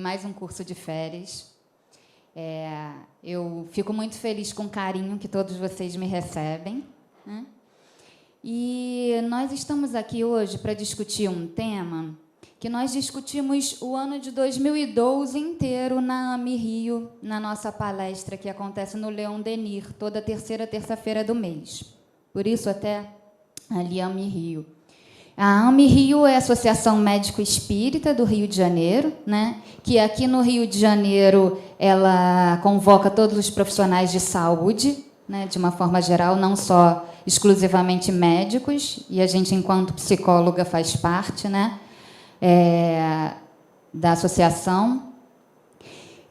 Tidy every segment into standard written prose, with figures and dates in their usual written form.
mais um curso de férias. Eu fico muito feliz com o carinho que todos vocês me recebem, né? E nós estamos aqui hoje para discutir um tema que nós discutimos o ano de 2012 inteiro na AME Rio, na nossa palestra que acontece no Leon Denis, toda terceira terça-feira do mês. Por isso, até ali AME Rio. A AME Rio é a Associação Médico Espírita do Rio de Janeiro, né? Que aqui no Rio de Janeiro ela convoca todos os profissionais de saúde, né? De uma forma geral, não só exclusivamente médicos, e a gente, enquanto psicóloga, faz parte, né? Da associação.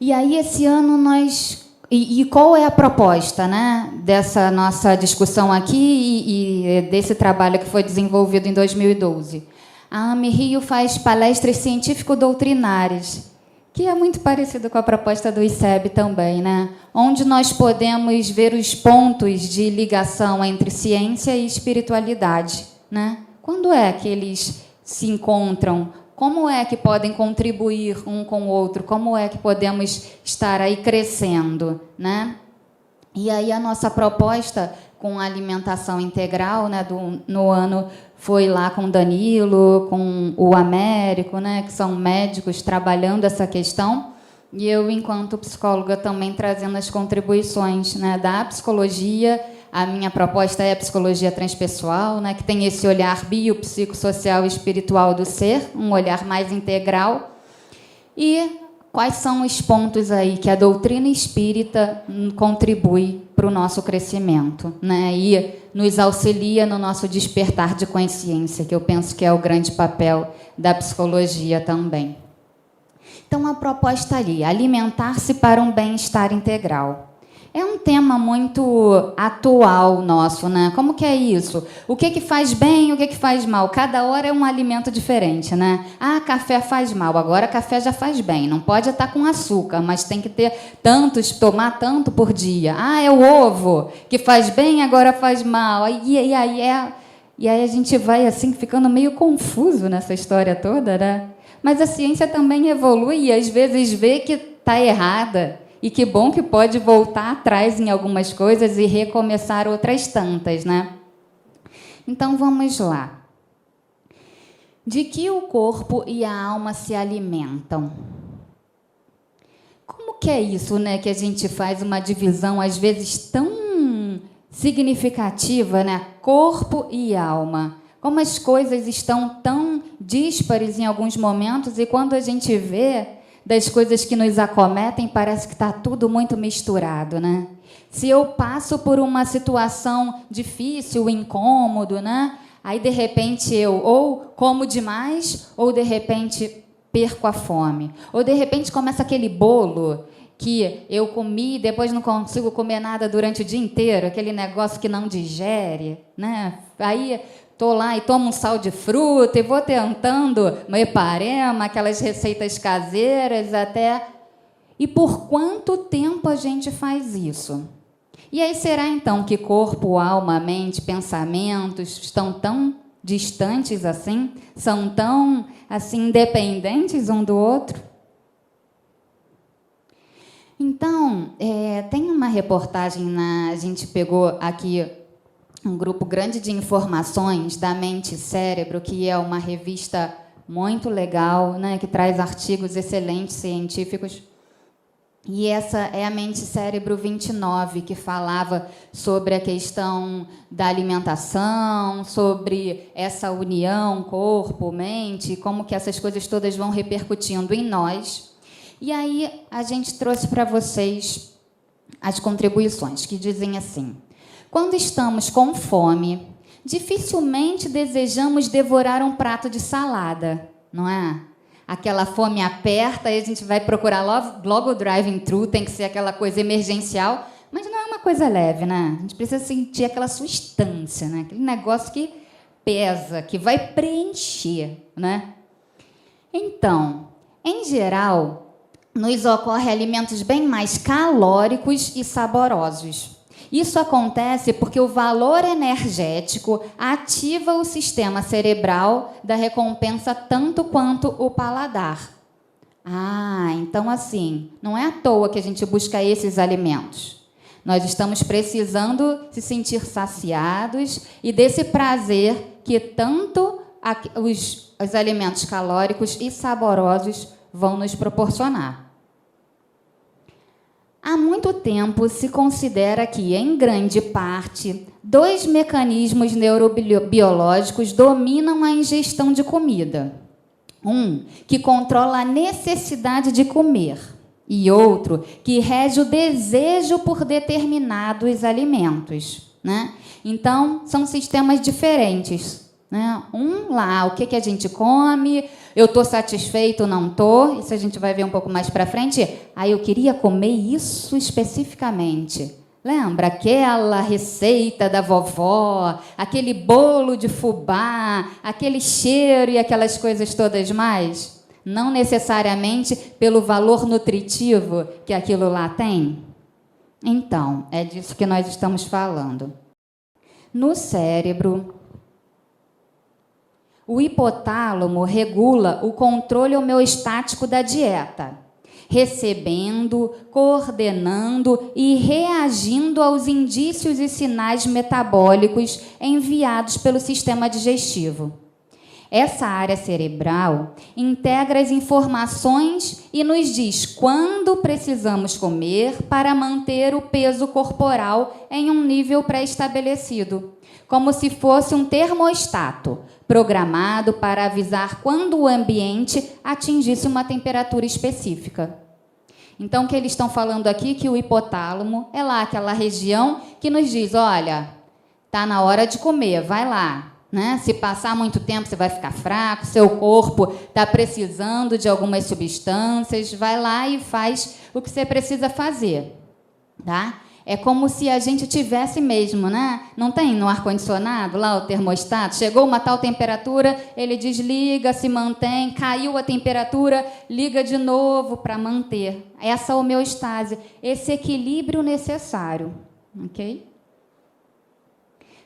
E aí, esse ano, nós... E qual é a proposta, né, dessa nossa discussão aqui e desse trabalho que foi desenvolvido em 2012? A AME Rio faz palestras científico-doutrinárias, que é muito parecido com a proposta do ICEB também, né? Onde nós podemos ver os pontos de ligação entre ciência e espiritualidade, né? Quando é que eles se encontram? Como é que podem contribuir um com o outro? Como é que podemos estar aí crescendo, né? E aí a nossa proposta com a alimentação integral, né, no ano, foi lá com o Danilo, com o Américo, né, que são médicos trabalhando essa questão, e eu, enquanto psicóloga, também trazendo as contribuições, né, da psicologia. A minha proposta é a psicologia transpessoal, né, que tem esse olhar biopsicossocial e espiritual do ser, um olhar mais integral. E quais são os pontos aí que a doutrina espírita contribui para o nosso crescimento, né, e nos auxilia no nosso despertar de consciência, que eu penso que é o grande papel da psicologia também. Então, a proposta ali, alimentar-se para um bem-estar integral. É um tema muito atual nosso, né? Como que é isso? O que faz bem e o que faz mal? Cada hora é um alimento diferente, né? Ah, café faz mal, agora café já faz bem. Não pode estar com açúcar, mas tem que ter tomar tanto por dia. Ah, é o ovo que faz bem, agora faz mal. E aí a gente vai assim ficando meio confuso nessa história toda, né? Mas a ciência também evolui e às vezes vê que está errada. E que bom que pode voltar atrás em algumas coisas e recomeçar outras tantas, né? Então, vamos lá. De que o corpo e a alma se alimentam? Como que é isso, né, que a gente faz uma divisão, às vezes, tão significativa, né? Corpo e alma. Como as coisas estão tão díspares em alguns momentos e quando a gente vê... das coisas que nos acometem, parece que está tudo muito misturado, né? Se eu passo por uma situação difícil, incômodo, né? Aí, de repente, eu ou como demais, ou, de repente, perco a fome. Ou, de repente, começa aquele bolo que eu comi e depois não consigo comer nada durante o dia inteiro, aquele negócio que não digere, né? Aí... estou lá e tomo um sal de fruta e vou tentando meparema, aquelas receitas caseiras até... E por quanto tempo a gente faz isso? E aí será, então, que corpo, alma, mente, pensamentos estão tão distantes assim? São tão assim, independentes um do outro? Então, tem uma reportagem, a gente pegou aqui... um grupo grande de informações da Mente e Cérebro, que é uma revista muito legal, né, que traz artigos excelentes científicos. E essa é a Mente e Cérebro 29, que falava sobre a questão da alimentação, sobre essa união corpo-mente, como que essas coisas todas vão repercutindo em nós. E aí a gente trouxe para vocês as contribuições, que dizem assim... Quando estamos com fome, dificilmente desejamos devorar um prato de salada, não é? Aquela fome aperta e a gente vai procurar logo o drive-thru, tem que ser aquela coisa emergencial, mas não é uma coisa leve, né? A gente precisa sentir aquela substância, né? Aquele negócio que pesa, que vai preencher, né? Então, em geral, nos ocorre alimentos bem mais calóricos e saborosos. Isso acontece porque o valor energético ativa o sistema cerebral da recompensa tanto quanto o paladar. Então assim, não é à toa que a gente busca esses alimentos. Nós estamos precisando se sentir saciados e desse prazer que tanto os alimentos calóricos e saborosos vão nos proporcionar. Há muito tempo se considera que, em grande parte, 2 mecanismos neurobiológicos dominam a ingestão de comida. Um que controla a necessidade de comer e outro que rege o desejo por determinados alimentos, né? Então, são sistemas diferentes, né? Lá, o que a gente come, eu estou satisfeito ou não estou, isso a gente vai ver um pouco mais para frente. Eu queria comer isso especificamente. Lembra aquela receita da vovó, aquele bolo de fubá, aquele cheiro e aquelas coisas todas mais? Não necessariamente pelo valor nutritivo que aquilo lá tem. Então, é disso que nós estamos falando. No cérebro, o hipotálamo regula o controle homeostático da dieta, recebendo, coordenando e reagindo aos indícios e sinais metabólicos enviados pelo sistema digestivo. Essa área cerebral integra as informações e nos diz quando precisamos comer para manter o peso corporal em um nível pré-estabelecido, como se fosse um termostato, programado para avisar quando o ambiente atingisse uma temperatura específica. Então, o que eles estão falando aqui, que o hipotálamo é lá aquela região que nos diz, olha, está na hora de comer, vai lá. Né? Se passar muito tempo, você vai ficar fraco, seu corpo está precisando de algumas substâncias, vai lá e faz o que você precisa fazer. Tá? É como se a gente tivesse mesmo, né? Não tem no ar-condicionado lá o termostato? Chegou uma tal temperatura, ele desliga, se mantém, caiu a temperatura, liga de novo para manter. Essa homeostase, esse equilíbrio necessário. Ok?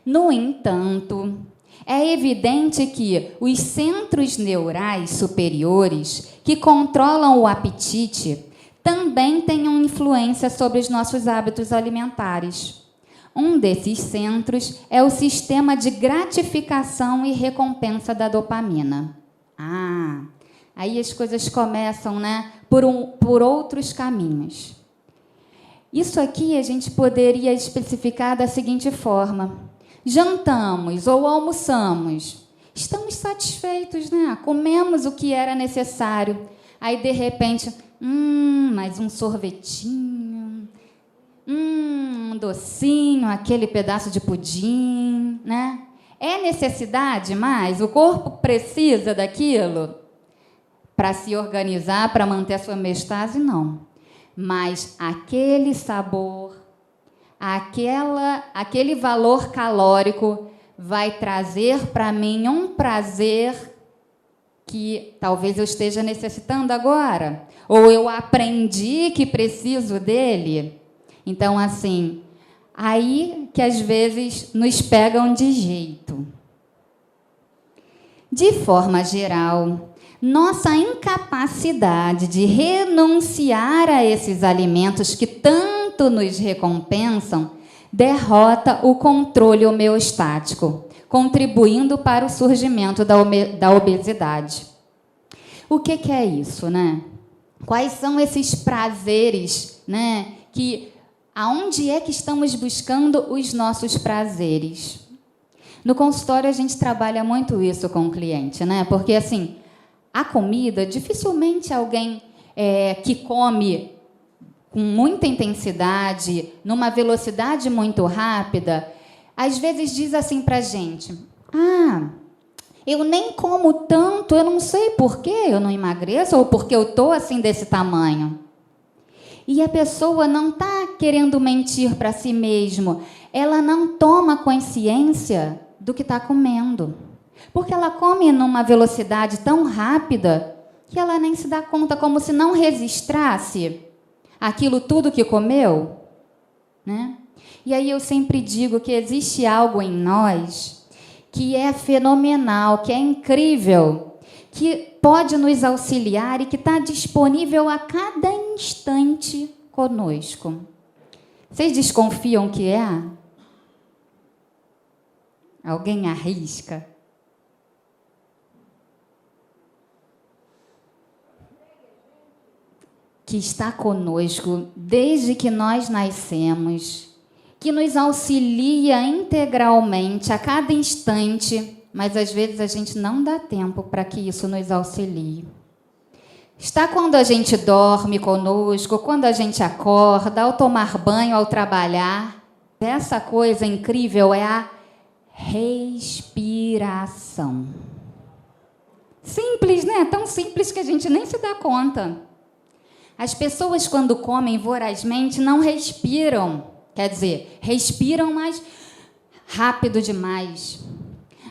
No entanto, é evidente que os centros neurais superiores, que controlam o apetite, também têm uma influência sobre os nossos hábitos alimentares. Um desses centros é o sistema de gratificação e recompensa da dopamina. Aí as coisas começam, né, por outros caminhos. Isso aqui a gente poderia especificar da seguinte forma. Jantamos ou almoçamos, estamos satisfeitos, né? Comemos o que era necessário. Aí, de repente, mais um sorvetinho, um docinho, aquele pedaço de pudim, né? É necessidade mais? O corpo precisa daquilo para se organizar, para manter a sua homeostase? Não. Mas aquele sabor, aquele valor calórico vai trazer para mim um prazer que talvez eu esteja necessitando agora, ou eu aprendi que preciso dele. Então, assim, aí que às vezes nos pegam de jeito. De forma geral, nossa incapacidade de renunciar a esses alimentos que tanto nos recompensam derrota o controle homeostático, contribuindo para o surgimento da obesidade. O que é isso, né? Quais são esses prazeres, né? Aonde é que estamos buscando os nossos prazeres? No consultório a gente trabalha muito isso com o cliente, né? Porque assim, a comida, dificilmente alguém que come com muita intensidade, numa velocidade muito rápida, às vezes diz assim para a gente, eu nem como tanto, eu não sei por que eu não emagreço ou porque eu estou assim desse tamanho. E a pessoa não está querendo mentir para si mesmo, ela não toma consciência do que está comendo. Porque ela come numa velocidade tão rápida que ela nem se dá conta, como se não registrasse aquilo tudo que comeu, né? E aí eu sempre digo que existe algo em nós que é fenomenal, que é incrível, que pode nos auxiliar e que está disponível a cada instante conosco. Vocês desconfiam que é? Alguém arrisca? Que está conosco desde que nós nascemos, que nos auxilia integralmente a cada instante, mas às vezes a gente não dá tempo para que isso nos auxilie. Está quando a gente dorme conosco, quando a gente acorda, ao tomar banho, ao trabalhar. Essa coisa incrível é a respiração. Simples, né? Tão simples que a gente nem se dá conta. As pessoas, quando comem vorazmente, não respiram. Quer dizer, respiram, mas rápido demais.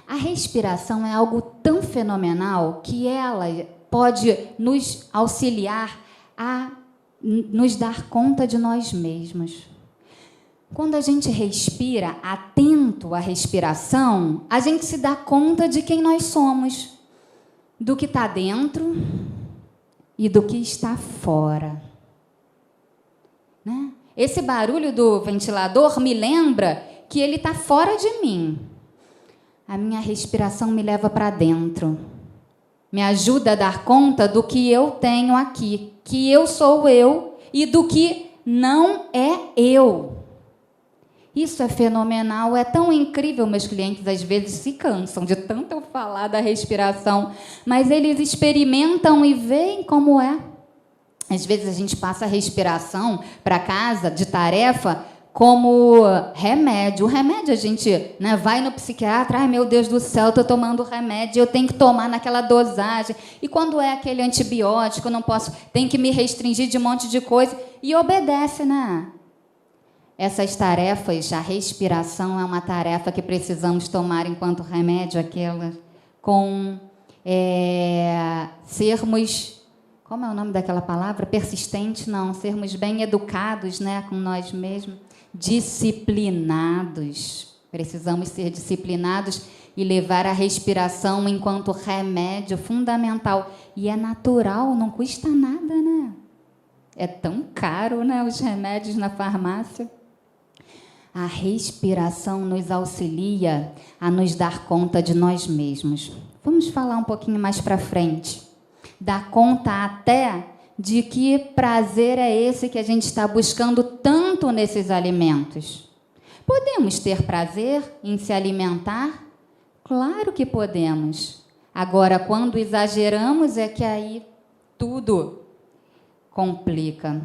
A respiração é algo tão fenomenal que ela pode nos auxiliar a nos dar conta de nós mesmos. Quando a gente respira atento à respiração, a gente se dá conta de quem nós somos, do que está dentro e do que está fora. Né? Esse barulho do ventilador me lembra que ele está fora de mim. A minha respiração me leva para dentro. Me ajuda a dar conta do que eu tenho aqui, que eu sou eu e do que não é eu. Isso é fenomenal, é tão incrível. Meus clientes às vezes se cansam de tanto eu falar da respiração, mas eles experimentam e veem como é. Às vezes a gente passa a respiração para casa de tarefa como remédio. O remédio a gente, né, vai no psiquiatra, ai meu Deus do céu, estou tomando remédio, eu tenho que tomar naquela dosagem. E quando é aquele antibiótico, eu não posso, tem que me restringir de um monte de coisa. E obedece, né? Essas tarefas, a respiração é uma tarefa que precisamos tomar enquanto remédio, aquela com sermos, como é o nome daquela palavra? Persistente, não, sermos bem educados, né, com nós mesmos, disciplinados. Precisamos ser disciplinados e levar a respiração enquanto remédio fundamental. E é natural, não custa nada, né? É tão caro, né, os remédios na farmácia. A respiração nos auxilia a nos dar conta de nós mesmos. Vamos falar um pouquinho mais para frente. Dar conta até de que prazer é esse que a gente está buscando tanto nesses alimentos. Podemos ter prazer em se alimentar? Claro que podemos. Agora, quando exageramos, é que aí tudo complica.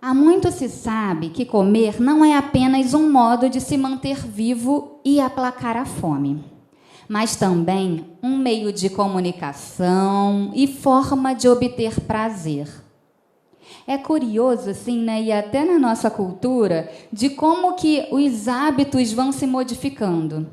Há muito se sabe que comer não é apenas um modo de se manter vivo e aplacar a fome, mas também um meio de comunicação e forma de obter prazer. É curioso, assim, né, e até na nossa cultura, de como que os hábitos vão se modificando.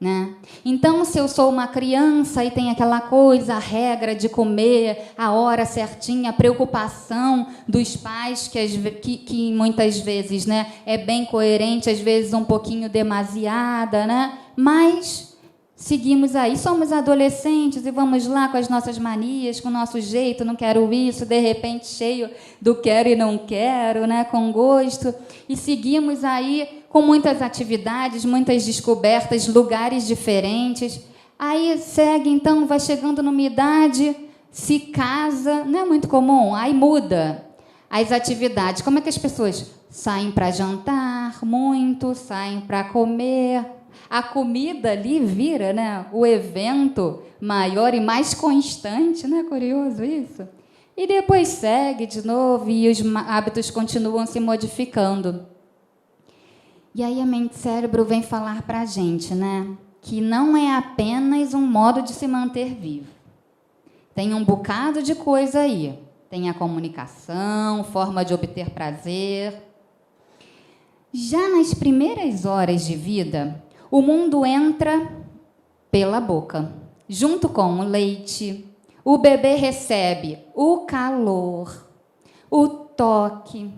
Né? Então, se eu sou uma criança e tem aquela coisa, a regra de comer, a hora certinha, a preocupação dos pais, que muitas vezes, né, é bem coerente, às vezes um pouquinho demasiada, né? Mas seguimos aí, somos adolescentes e vamos lá com as nossas manias, com o nosso jeito, não quero isso, de repente cheio do quero e não quero, né, com gosto, e seguimos aí com muitas atividades, muitas descobertas, lugares diferentes. Aí segue, então, vai chegando numa idade, se casa, não é muito comum, aí muda as atividades. Como é que as pessoas saem para jantar muito, saem para comer? A comida ali vira, né, o evento maior e mais constante, não é curioso isso? E depois segue de novo e os hábitos continuam se modificando. E aí a mente-cérebro vem falar para a gente, né, que não é apenas um modo de se manter vivo. Tem um bocado de coisa aí. Tem a comunicação, forma de obter prazer. Já nas primeiras horas de vida, o mundo entra pela boca. Junto com o leite, o bebê recebe o calor, o toque,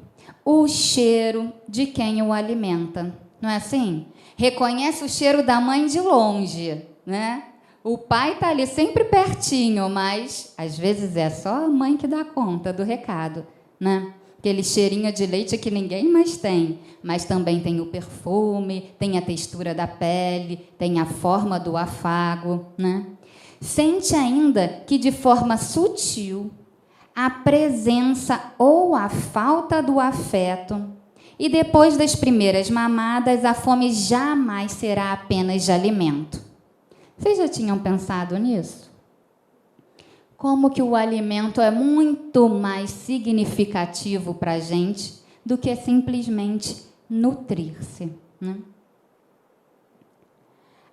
o cheiro de quem o alimenta. Não é assim? Reconhece o cheiro da mãe de longe, né? O pai está ali sempre pertinho, mas às vezes é só a mãe que dá conta do recado, né? Aquele cheirinho de leite que ninguém mais tem, mas também tem o perfume, tem a textura da pele, tem a forma do afago, né? Sente ainda que, de forma sutil, a presença ou a falta do afeto, e depois das primeiras mamadas, a fome jamais será apenas de alimento. Vocês já tinham pensado nisso? Como que o alimento é muito mais significativo para a gente do que simplesmente nutrir-se, né?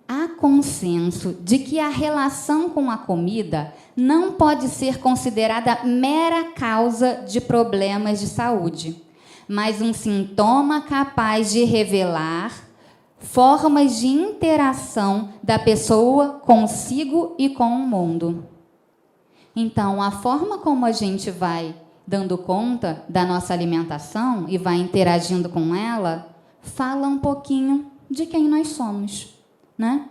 Há consenso de que a relação com a comida não pode ser considerada mera causa de problemas de saúde, mas um sintoma capaz de revelar formas de interação da pessoa consigo e com o mundo. Então, a forma como a gente vai dando conta da nossa alimentação e vai interagindo com ela, fala um pouquinho de quem nós somos, né?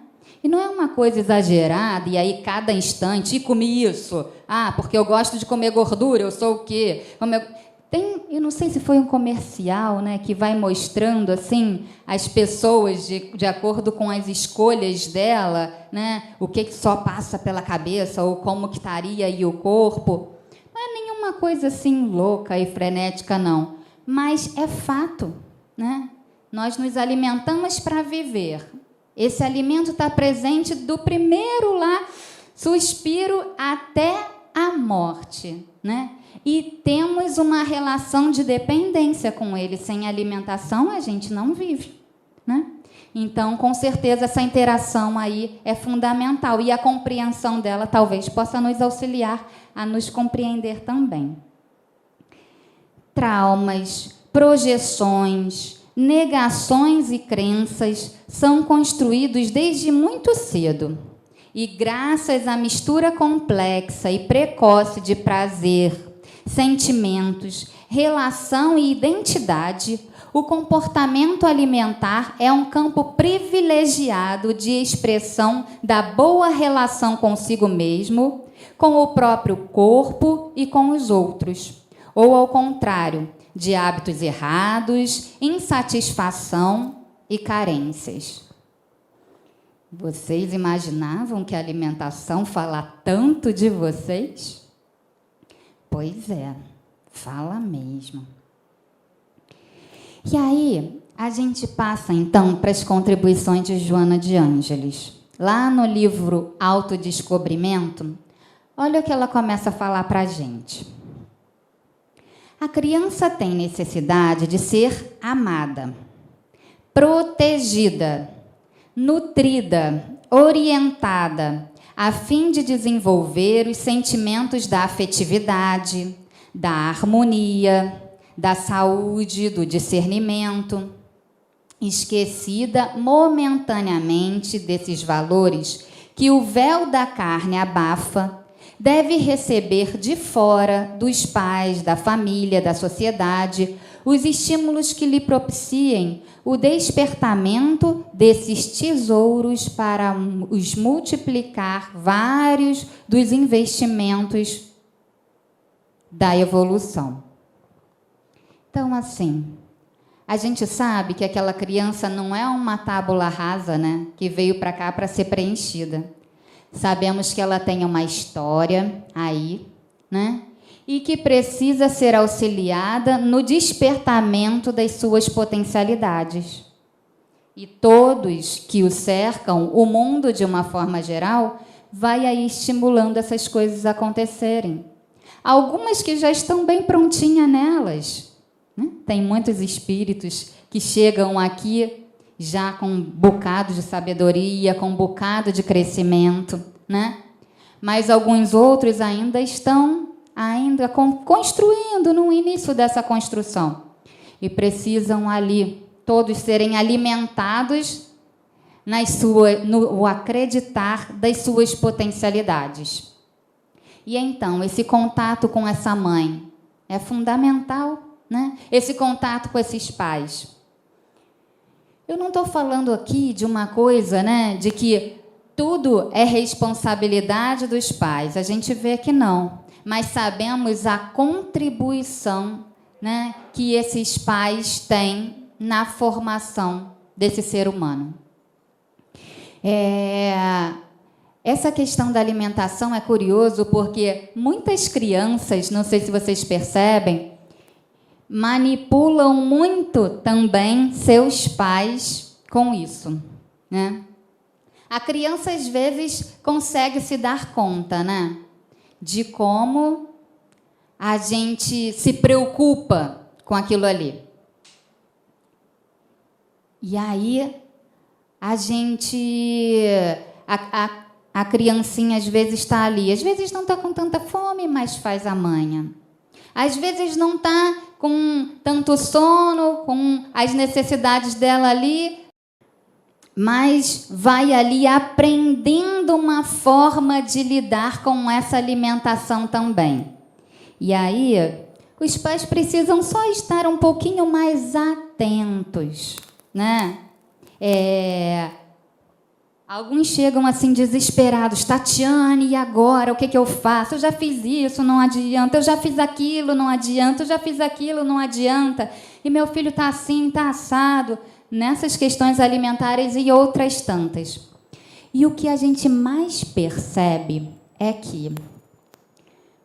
E não é uma coisa exagerada, e aí cada instante, e comi isso, porque eu gosto de comer gordura, eu sou o quê? Eu não sei se foi um comercial, né, que vai mostrando assim as pessoas de acordo com as escolhas dela, né, o que só passa pela cabeça ou como que estaria aí o corpo. Não é nenhuma coisa assim louca e frenética, não, mas é fato, né? Nós nos alimentamos para viver. Esse alimento está presente do primeiro lá suspiro até a morte, né? E temos uma relação de dependência com ele. Sem alimentação, a gente não vive, né? Então, com certeza, essa interação aí é fundamental. E a compreensão dela talvez possa nos auxiliar a nos compreender também. Traumas, projeções, negações e crenças são construídos desde muito cedo. E graças à mistura complexa e precoce de prazer, sentimentos, relação e identidade, o comportamento alimentar é um campo privilegiado de expressão da boa relação consigo mesmo, com o próprio corpo e com os outros. Ou, ao contrário, de hábitos errados, insatisfação e carências. Vocês imaginavam que a alimentação fala tanto de vocês? Pois é, fala mesmo. E aí, a gente passa, então, para as contribuições de Joana de Ângeles. Lá no livro Autodescobrimento, olha o que ela começa a falar para a gente. A criança tem necessidade de ser amada, protegida, nutrida, orientada, a fim de desenvolver os sentimentos da afetividade, da harmonia, da saúde, do discernimento. Esquecida momentaneamente desses valores que o véu da carne abafa, deve receber de fora, dos pais, da família, da sociedade, os estímulos que lhe propiciem o despertamento desses tesouros para os multiplicar vários dos investimentos da evolução. Então, assim, a gente sabe que aquela criança não é uma tábula rasa, né, que veio para cá para ser preenchida. Sabemos que ela tem uma história aí, né? E que precisa ser auxiliada no despertamento das suas potencialidades. E todos que o cercam, o mundo de uma forma geral, vai aí estimulando essas coisas a acontecerem. Algumas que já estão bem prontinhas nelas, né? Tem muitos espíritos que chegam aqui já com um bocado de sabedoria, com um bocado de crescimento, né? Mas alguns outros ainda estão construindo no início dessa construção e precisam ali todos serem alimentados no acreditar das suas potencialidades. E então, esse contato com essa mãe é fundamental, né? Esse contato com esses pais. Eu não estou falando aqui de uma coisa, né, de que tudo é responsabilidade dos pais. A gente vê que não, mas sabemos a contribuição, né, que esses pais têm na formação desse ser humano. Essa questão da alimentação é curioso porque muitas crianças, não sei se vocês percebem, manipulam muito também seus pais com isso, né? A criança às vezes consegue se dar conta, né, de como a gente se preocupa com aquilo ali. E aí a gente, a criancinha às vezes está ali, às vezes não está com tanta fome, mas faz a manha. Às vezes não está com tanto sono, com as necessidades dela ali, mas vai ali aprendendo uma forma de lidar com essa alimentação também. E aí, os pais precisam só estar um pouquinho mais atentos, né? Alguns chegam assim desesperados, Tatiane, e agora? O que eu faço? Eu já fiz isso, não adianta. Eu já fiz aquilo, não adianta. Eu já fiz aquilo, não adianta. E meu filho está assim, está assado. Nessas questões alimentares e outras tantas. E o que a gente mais percebe é que,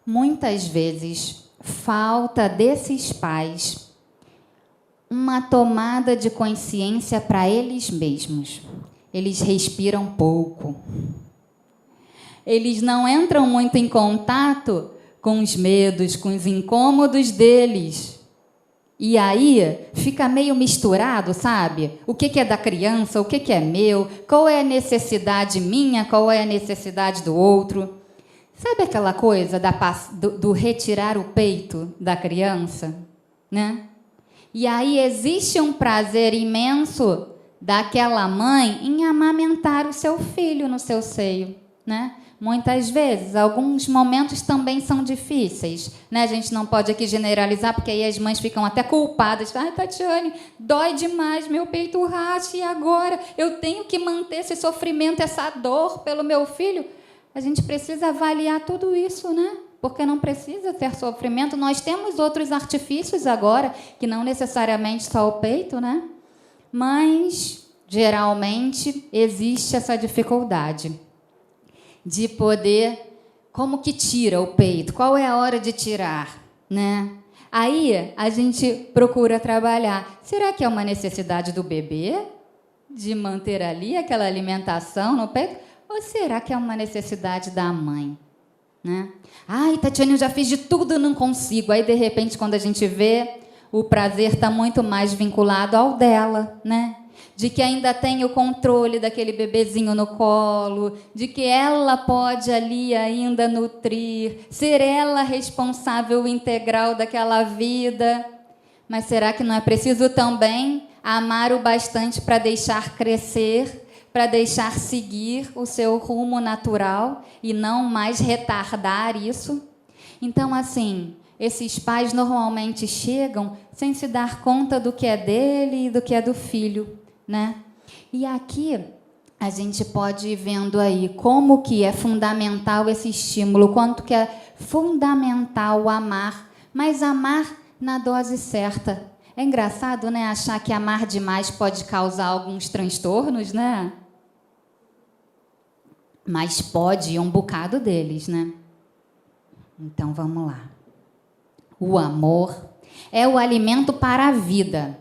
muitas vezes, falta desses pais uma tomada de consciência para eles mesmos. Eles respiram pouco. Eles não entram muito em contato com os medos, com os incômodos deles. E aí fica meio misturado, sabe? O que é da criança, o que é meu, qual é a necessidade minha, qual é a necessidade do outro. Sabe aquela coisa do retirar o peito da criança, né? E aí existe um prazer imenso daquela mãe em amamentar o seu filho no seu seio, né? Muitas vezes, alguns momentos também são difíceis, né? A gente não pode aqui generalizar, porque aí as mães ficam até culpadas. Ai, Tatiane, dói demais, meu peito racha, e agora eu tenho que manter esse sofrimento, essa dor pelo meu filho. A gente precisa avaliar tudo isso, né? Porque não precisa ter sofrimento. Nós temos outros artifícios agora, que não necessariamente só o peito, né? Mas, geralmente, existe essa dificuldade de poder, como que tira o peito? Qual é a hora de tirar, né? Aí a gente procura trabalhar. Será que é uma necessidade do bebê de manter ali aquela alimentação no peito? Ou será que é uma necessidade da mãe, né? Ai, Tatiane, eu já fiz de tudo, não consigo. Aí, de repente, quando a gente vê, o prazer está muito mais vinculado ao dela, né? De que ainda tem o controle daquele bebezinho no colo, de que ela pode ali ainda nutrir, ser ela responsável integral daquela vida. Mas será que não é preciso também amar o bastante para deixar crescer, para deixar seguir o seu rumo natural e não mais retardar isso? Então, assim, esses pais normalmente chegam sem se dar conta do que é dele e do que é do filho, né? E aqui a gente pode ir vendo aí como que é fundamental esse estímulo, quanto que é fundamental amar, mas amar na dose certa. É engraçado, né, achar que amar demais pode causar alguns transtornos, né? Mas pode um bocado deles, né? Então vamos lá. O amor é o alimento para a vida,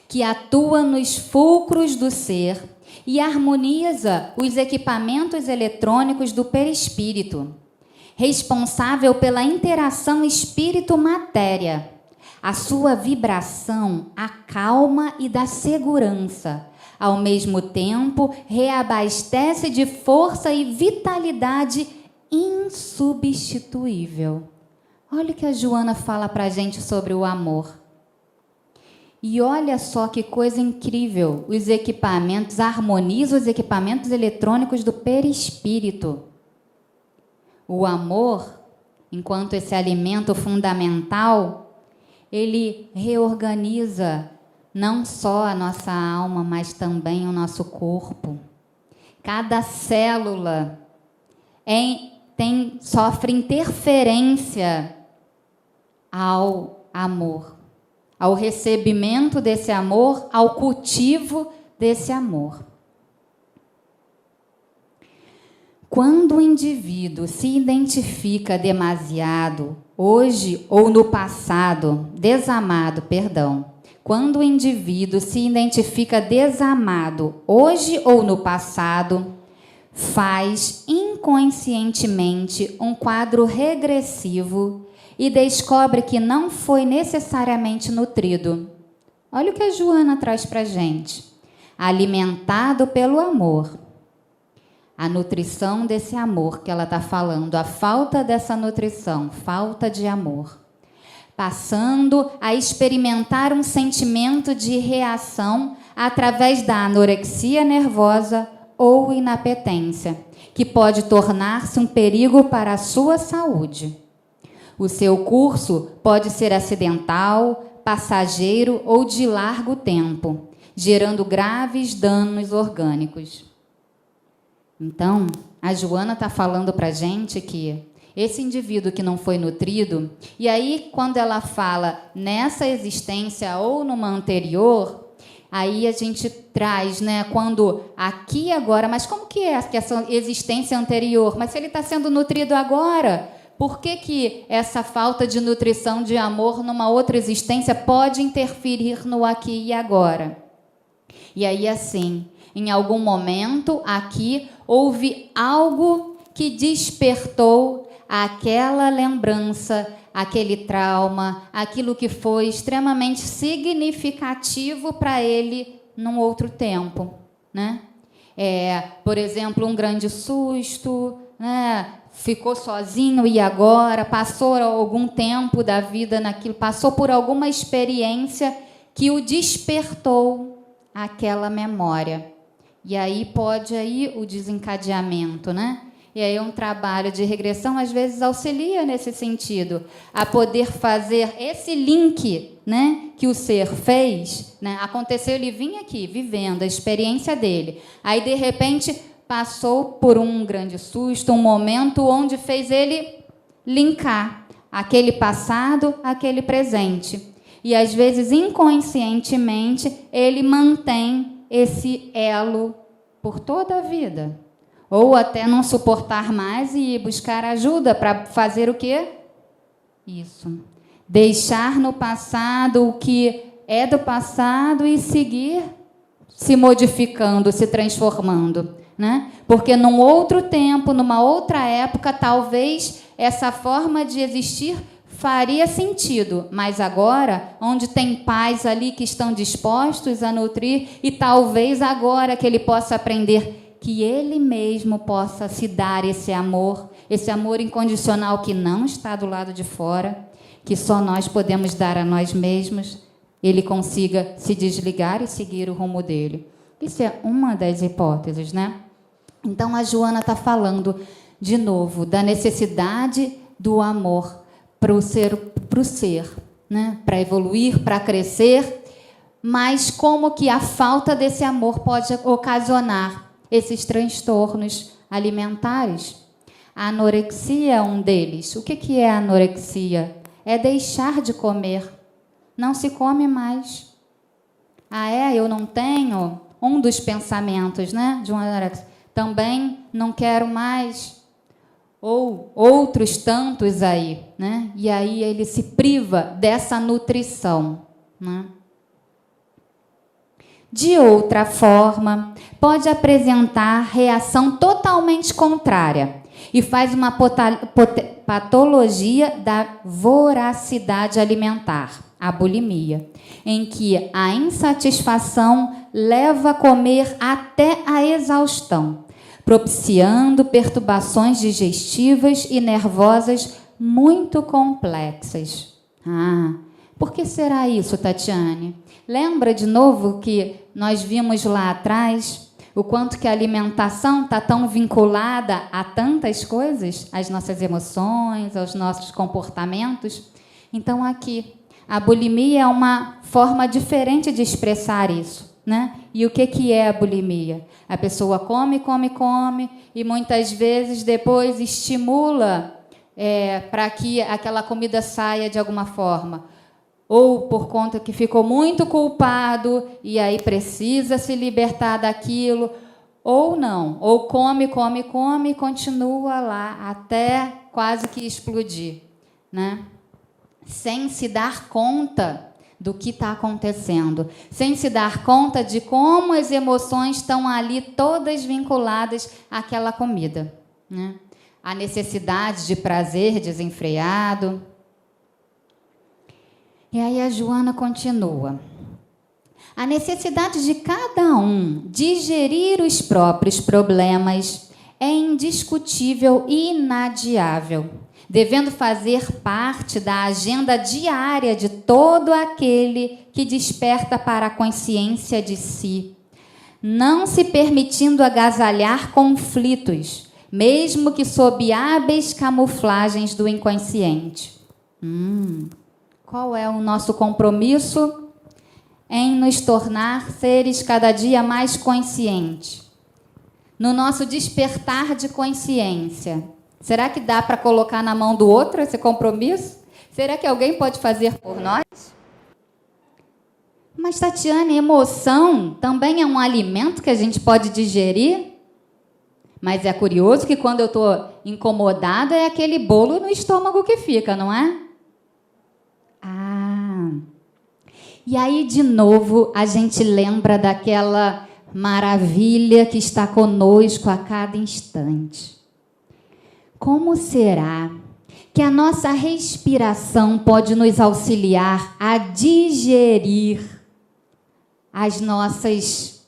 que atua nos fulcros do ser e harmoniza os equipamentos eletrônicos do perispírito, responsável pela interação espírito-matéria. A sua vibração acalma e dá segurança. Ao mesmo tempo, reabastece de força e vitalidade insubstituível. Olha o que a Joana fala para a gente sobre o amor. E olha só que coisa incrível, os equipamentos, harmonizam os equipamentos eletrônicos do perispírito. O amor, enquanto esse alimento fundamental, ele reorganiza não só a nossa alma, mas também o nosso corpo. Cada célula sofre interferência ao amor, ao recebimento desse amor, ao cultivo desse amor. Quando o indivíduo se identifica demasiado, hoje ou no passado, quando o indivíduo se identifica desamado, hoje ou no passado, faz inconscientemente um quadro regressivo e descobre que não foi necessariamente nutrido. Olha o que a Joana traz para a gente. Alimentado pelo amor. A nutrição desse amor que ela está falando, a falta dessa nutrição, falta de amor. Passando a experimentar um sentimento de reação através da anorexia nervosa ou inapetência, que pode tornar-se um perigo para a sua saúde. O seu curso pode ser acidental, passageiro ou de largo tempo, gerando graves danos orgânicos. Então, a Joana está falando para a gente que esse indivíduo que não foi nutrido, e aí quando ela fala nessa existência ou numa anterior, aí a gente traz, né, quando aqui agora, mas como que é essa existência anterior? Mas se ele está sendo nutrido agora, por que essa falta de nutrição de amor numa outra existência pode interferir no aqui e agora? E aí, assim, em algum momento aqui houve algo que despertou aquela lembrança, aquele trauma, aquilo que foi extremamente significativo para ele num outro tempo, né? Por exemplo, um grande susto, né? Ficou sozinho e agora passou algum tempo da vida naquilo, passou por alguma experiência que o despertou aquela memória. E aí pode aí o desencadeamento, né? E aí um trabalho de regressão às vezes auxilia nesse sentido, a poder fazer esse link, né, que o ser fez, né? Aconteceu, ele vinha aqui vivendo a experiência dele. Aí de repente passou por um grande susto, um momento onde fez ele linkar aquele passado, aquele presente. E às vezes inconscientemente ele mantém esse elo por toda a vida. Ou até não suportar mais e buscar ajuda para fazer o quê? Isso. Deixar no passado o que é do passado e seguir se modificando, se transformando, né? Porque num outro tempo, numa outra época, talvez essa forma de existir faria sentido, mas agora, onde tem pais ali que estão dispostos a nutrir, e talvez agora que ele possa aprender que ele mesmo possa se dar esse amor incondicional que não está do lado de fora, que só nós podemos dar a nós mesmos, ele consiga se desligar e seguir o rumo dele. Isso é uma das hipóteses, né? Então, a Joana está falando, de novo, da necessidade do amor para o ser, né? Para evoluir, para crescer, mas como que a falta desse amor pode ocasionar esses transtornos alimentares. A anorexia é um deles. O que é a anorexia? É deixar de comer. Não se come mais. Eu não tenho? Um dos pensamentos, né, de um anorexia. Também não quero mais. Ou outros tantos aí, né? E aí ele se priva dessa nutrição, né? De outra forma, pode apresentar reação totalmente contrária e faz uma patologia da voracidade alimentar, a bulimia, em que a insatisfação leva a comer até a exaustão, propiciando perturbações digestivas e nervosas muito complexas. Por que será isso, Tatiane? Lembra de novo que nós vimos lá atrás o quanto que a alimentação está tão vinculada a tantas coisas, às nossas emoções, aos nossos comportamentos? Então, aqui, a bulimia é uma forma diferente de expressar isso, né? E o que é a bulimia? A pessoa come, come, come e muitas vezes depois estimula para que aquela comida saia de alguma forma. Ou por conta que ficou muito culpado e aí precisa se libertar daquilo, ou não, ou come, come, come e continua lá até quase que explodir, né? Sem se dar conta do que está acontecendo, sem se dar conta de como as emoções estão ali todas vinculadas àquela comida, né? A necessidade de prazer desenfreado. E aí a Joana continua. A necessidade de cada um digerir os próprios problemas é indiscutível e inadiável, devendo fazer parte da agenda diária de todo aquele que desperta para a consciência de si, não se permitindo agasalhar conflitos, mesmo que sob hábeis camuflagens do inconsciente. Qual é o nosso compromisso? Em nos tornar seres cada dia mais conscientes. No nosso despertar de consciência. Será que dá para colocar na mão do outro esse compromisso? Será que alguém pode fazer por nós? Mas, Tatiane, emoção também é um alimento que a gente pode digerir? Mas é curioso que quando eu estou incomodada é aquele bolo no estômago que fica, não é? E aí, de novo, a gente lembra daquela maravilha que está conosco a cada instante. Como será que a nossa respiração pode nos auxiliar a digerir as nossas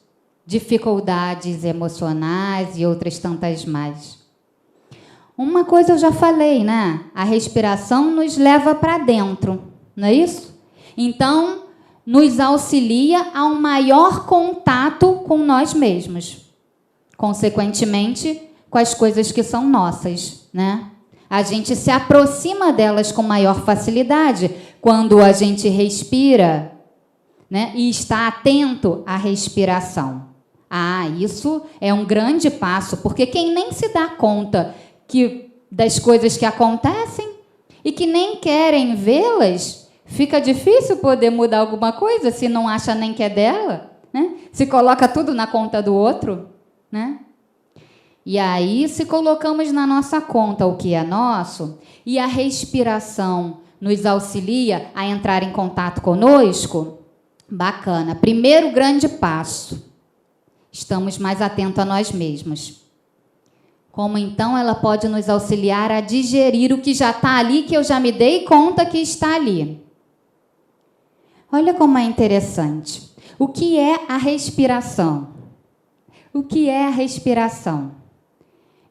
dificuldades emocionais e outras tantas mais? Uma coisa eu já falei, né? A respiração nos leva para dentro, não é isso? Então, nos auxilia a um maior contato com nós mesmos. Consequentemente, com as coisas que são nossas, né? A gente se aproxima delas com maior facilidade quando a gente respira, né? E está atento à respiração. Isso é um grande passo, porque quem nem se dá conta das coisas que acontecem e que nem querem vê-las, fica difícil poder mudar alguma coisa se não acha nem que é dela, né? Se coloca tudo na conta do outro, né? E aí, se colocamos na nossa conta o que é nosso e a respiração nos auxilia a entrar em contato conosco, bacana. Primeiro grande passo, estamos mais atentos a nós mesmos. Como então ela pode nos auxiliar a digerir o que já está ali, que eu já me dei conta que está ali? Olha como é interessante. O que é a respiração? O que é a respiração?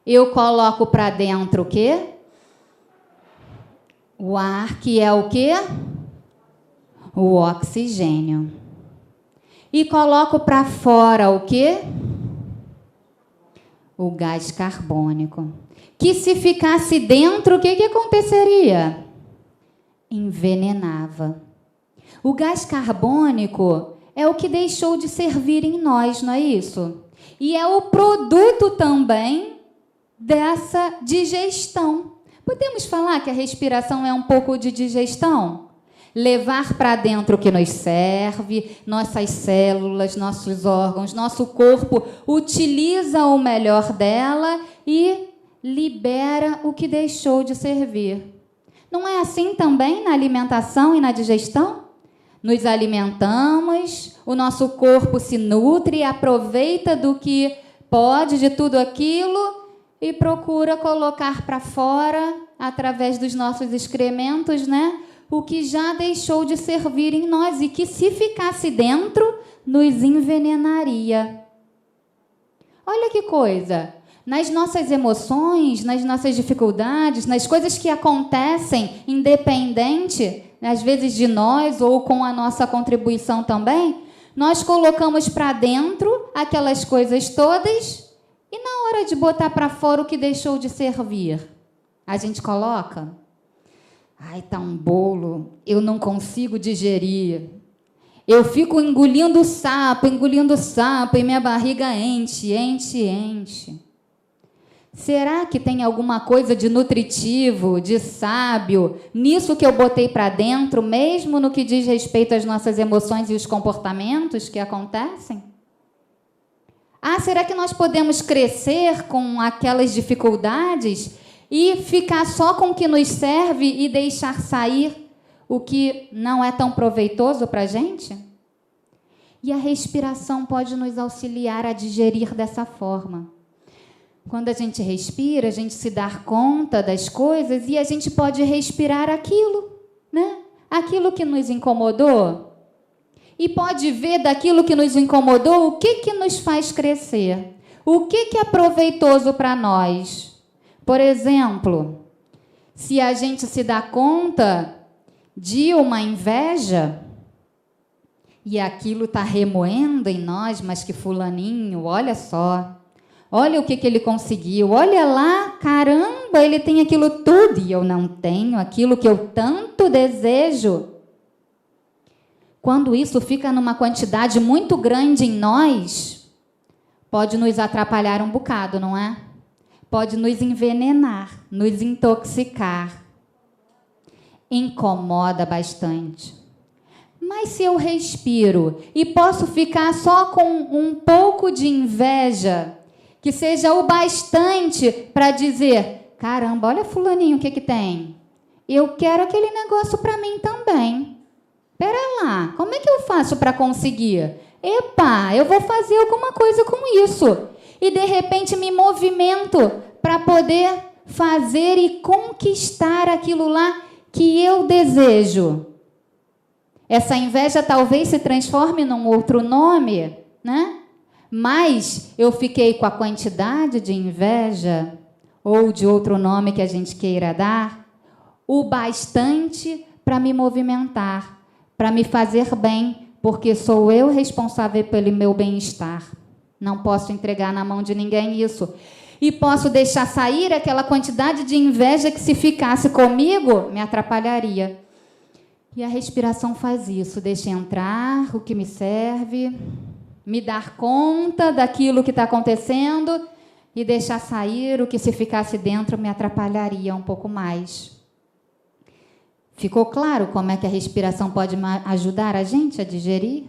Eu coloco para dentro o quê? O ar, que é o quê? O oxigênio. E coloco para fora o quê? O gás carbônico. Que se ficasse dentro, o que aconteceria? Envenenava. O gás carbônico é o que deixou de servir em nós, não é isso? E é o produto também dessa digestão. Podemos falar que a respiração é um pouco de digestão? Levar para dentro o que nos serve, nossas células, nossos órgãos, nosso corpo utiliza o melhor dela e libera o que deixou de servir. Não é assim também na alimentação e na digestão? Nos alimentamos, o nosso corpo se nutre e aproveita do que pode, de tudo aquilo, e procura colocar para fora, através dos nossos excrementos, né, o que já deixou de servir em nós e que, se ficasse dentro, nos envenenaria. Olha que coisa! Nas nossas emoções, nas nossas dificuldades, nas coisas que acontecem independente, às vezes de nós ou com a nossa contribuição também, nós colocamos para dentro aquelas coisas todas e na hora de botar para fora o que deixou de servir, a gente coloca? Ai, tá um bolo, eu não consigo digerir. Eu fico engolindo sapo, e minha barriga enche, enche, enche. Será que tem alguma coisa de nutritivo, de sábio, nisso que eu botei para dentro, mesmo no que diz respeito às nossas emoções e os comportamentos que acontecem? Será que nós podemos crescer com aquelas dificuldades e ficar só com o que nos serve e deixar sair o que não é tão proveitoso para a gente? E a respiração pode nos auxiliar a digerir dessa forma. Quando a gente respira, a gente se dá conta das coisas e a gente pode respirar aquilo, né? Aquilo que nos incomodou. E pode ver daquilo que nos incomodou o que nos faz crescer. O que é proveitoso para nós. Por exemplo, se a gente se dá conta de uma inveja e aquilo está remoendo em nós, mas que fulaninho, olha só, olha o que ele conseguiu, olha lá, caramba, ele tem aquilo tudo e eu não tenho aquilo que eu tanto desejo. Quando isso fica numa quantidade muito grande em nós, pode nos atrapalhar um bocado, não é? Pode nos envenenar, nos intoxicar. Incomoda bastante. Mas se eu respiro e posso ficar só com um pouco de inveja, que seja o bastante para dizer, caramba, olha fulaninho, o que tem? Eu quero aquele negócio para mim também. Pera lá, como é que eu faço para conseguir? Epa, eu vou fazer alguma coisa com isso. E, de repente, me movimento para poder fazer e conquistar aquilo lá que eu desejo. Essa inveja talvez se transforme num outro nome, né? Mas eu fiquei com a quantidade de inveja, ou de outro nome que a gente queira dar, o bastante para me movimentar, para me fazer bem, porque sou eu responsável pelo meu bem-estar. Não posso entregar na mão de ninguém isso. E posso deixar sair aquela quantidade de inveja que, se ficasse comigo, me atrapalharia. E a respiração faz isso, deixa entrar o que me serve, me dar conta daquilo que está acontecendo e deixar sair o que, se ficasse dentro, me atrapalharia um pouco mais. Ficou claro como é que a respiração pode ajudar a gente a digerir?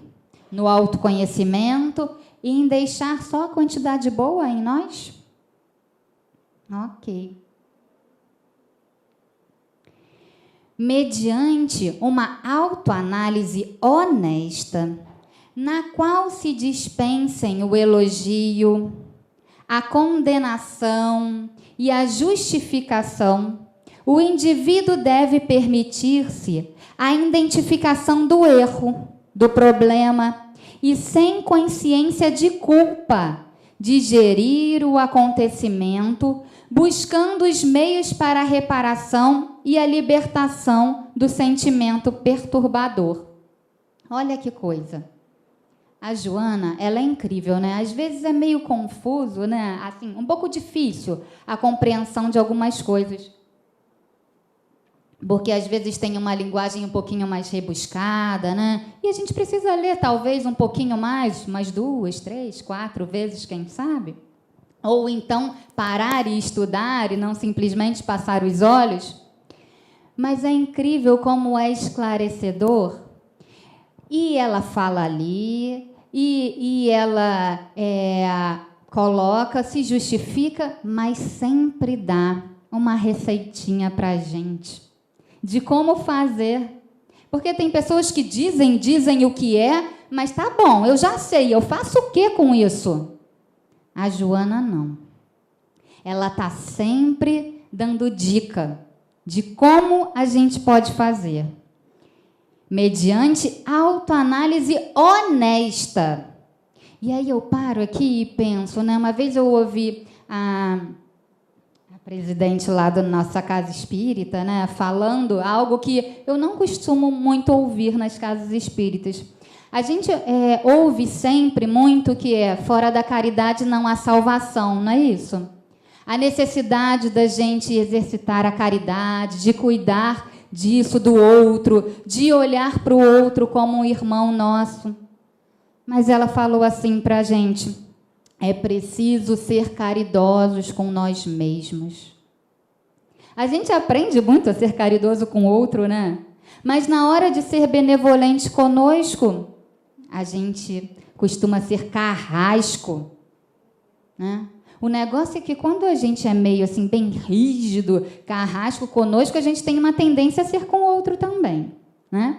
No autoconhecimento e em deixar só a quantidade boa em nós? Ok. Mediante uma autoanálise honesta, na qual se dispensem o elogio, a condenação e a justificação, o indivíduo deve permitir-se a identificação do erro, do problema, e sem consciência de culpa, digerir o acontecimento, buscando os meios para a reparação e a libertação do sentimento perturbador. Olha que coisa. A Joana, ela é incrível, né? Às vezes é meio confuso, né? Assim, um pouco difícil a compreensão de algumas coisas. Porque às vezes tem uma linguagem um pouquinho mais rebuscada, né? E a gente precisa ler talvez um pouquinho mais, umas 2, 3, 4 vezes, quem sabe? Ou então parar e estudar e não simplesmente passar os olhos. Mas é incrível como é esclarecedor. E ela fala ali, e ela coloca, se justifica, mas sempre dá uma receitinha para a gente de como fazer. Porque tem pessoas que dizem o que é, mas tá bom, eu já sei, eu faço o que com isso? A Joana não. Ela está sempre dando dica de como a gente pode fazer. Mediante autoanálise honesta. E aí eu paro aqui e penso, né? Uma vez eu ouvi a presidente lá da nossa casa espírita, né, falando algo que eu não costumo muito ouvir nas casas espíritas. A gente ouve sempre muito que fora da caridade não há salvação, não é isso? A necessidade da gente exercitar a caridade, de cuidar disso, do outro, de olhar para o outro como um irmão nosso. Mas ela falou assim para a gente: é preciso ser caridosos com nós mesmos. A gente aprende muito a ser caridoso com o outro, né? Mas na hora de ser benevolente conosco, a gente costuma ser carrasco, né? O negócio é que quando a gente é meio assim, bem rígido, carrasco conosco, a gente tem uma tendência a ser com o outro também, né?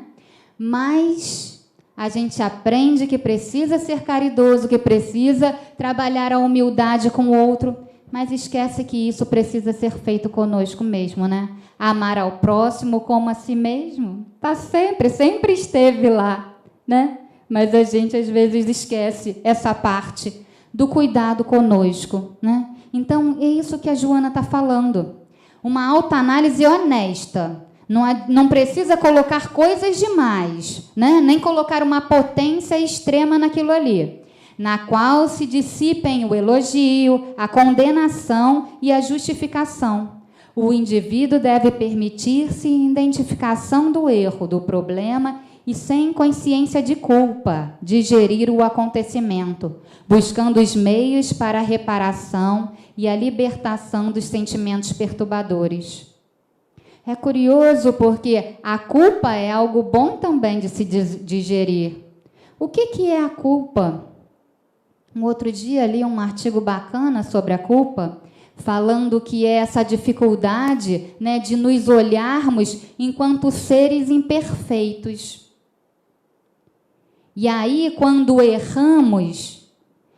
Mas a gente aprende que precisa ser caridoso, que precisa trabalhar a humildade com o outro, mas esquece que isso precisa ser feito conosco mesmo, né? Amar ao próximo como a si mesmo. Tá sempre esteve lá, né? Mas a gente às vezes esquece essa parte do cuidado conosco, né? Então, é isso que a Joana está falando. Uma autoanálise honesta. Não precisa colocar coisas demais, né? Nem colocar uma potência extrema naquilo ali, na qual se dissipem o elogio, a condenação e a justificação. O indivíduo deve permitir-se identificação do erro, do problema, e sem consciência de culpa, digerir o acontecimento, buscando os meios para a reparação e a libertação dos sentimentos perturbadores. É curioso porque a culpa é algo bom também de se digerir. O que é a culpa? Um outro dia li um artigo bacana sobre a culpa, falando que é essa dificuldade, né, de nos olharmos enquanto seres imperfeitos. E aí, quando erramos,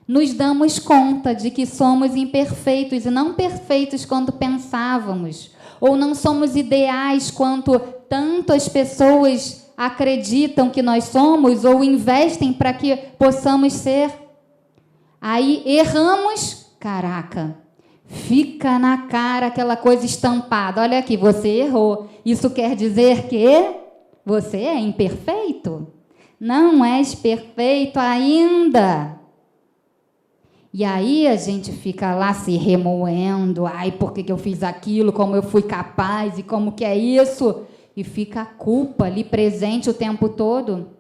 nos damos conta de que somos imperfeitos e não perfeitos quanto pensávamos, ou não somos ideais quanto tantas pessoas acreditam que nós somos ou investem para que possamos ser. Aí erramos, caraca, fica na cara aquela coisa estampada. Olha aqui, você errou. Isso quer dizer que você é imperfeito? Não és perfeito ainda. E aí a gente fica lá se remoendo. Ai, por que eu fiz aquilo? Como eu fui capaz? E como que é isso? E fica a culpa ali presente o tempo todo.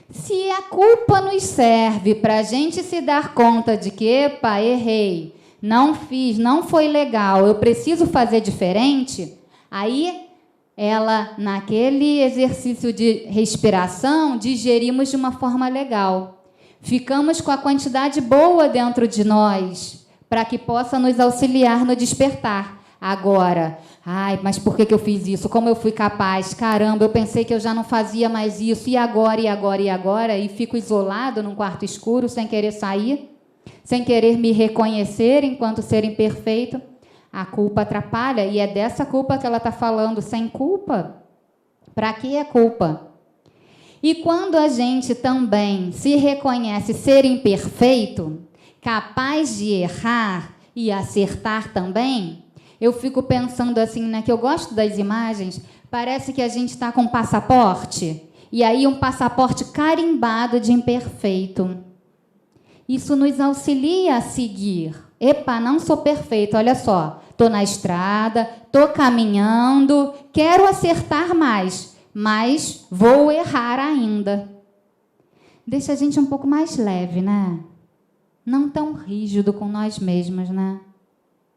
Se a culpa nos serve para a gente se dar conta de que, epa, errei, não fiz, não foi legal, eu preciso fazer diferente, aí ela, naquele exercício de respiração, digerimos de uma forma legal. Ficamos com a quantidade boa dentro de nós, para que possa nos auxiliar no despertar. Agora, ai, mas por que eu fiz isso? Como eu fui capaz? Caramba, eu pensei que eu já não fazia mais isso. E agora, e agora, e agora? E fico isolado num quarto escuro, sem querer sair, sem querer me reconhecer enquanto ser imperfeito. A culpa atrapalha, e é dessa culpa que ela está falando. Sem culpa, para que é culpa? E quando a gente também se reconhece ser imperfeito, capaz de errar e acertar também, eu fico pensando assim, né, que eu gosto das imagens, parece que a gente está com um passaporte, e aí um passaporte carimbado de imperfeito. Isso nos auxilia a seguir. Epa, não sou perfeito, olha só, estou na estrada, estou caminhando, quero acertar mais, mas vou errar ainda. Deixa a gente um pouco mais leve, né? Não tão rígido com nós mesmos, né?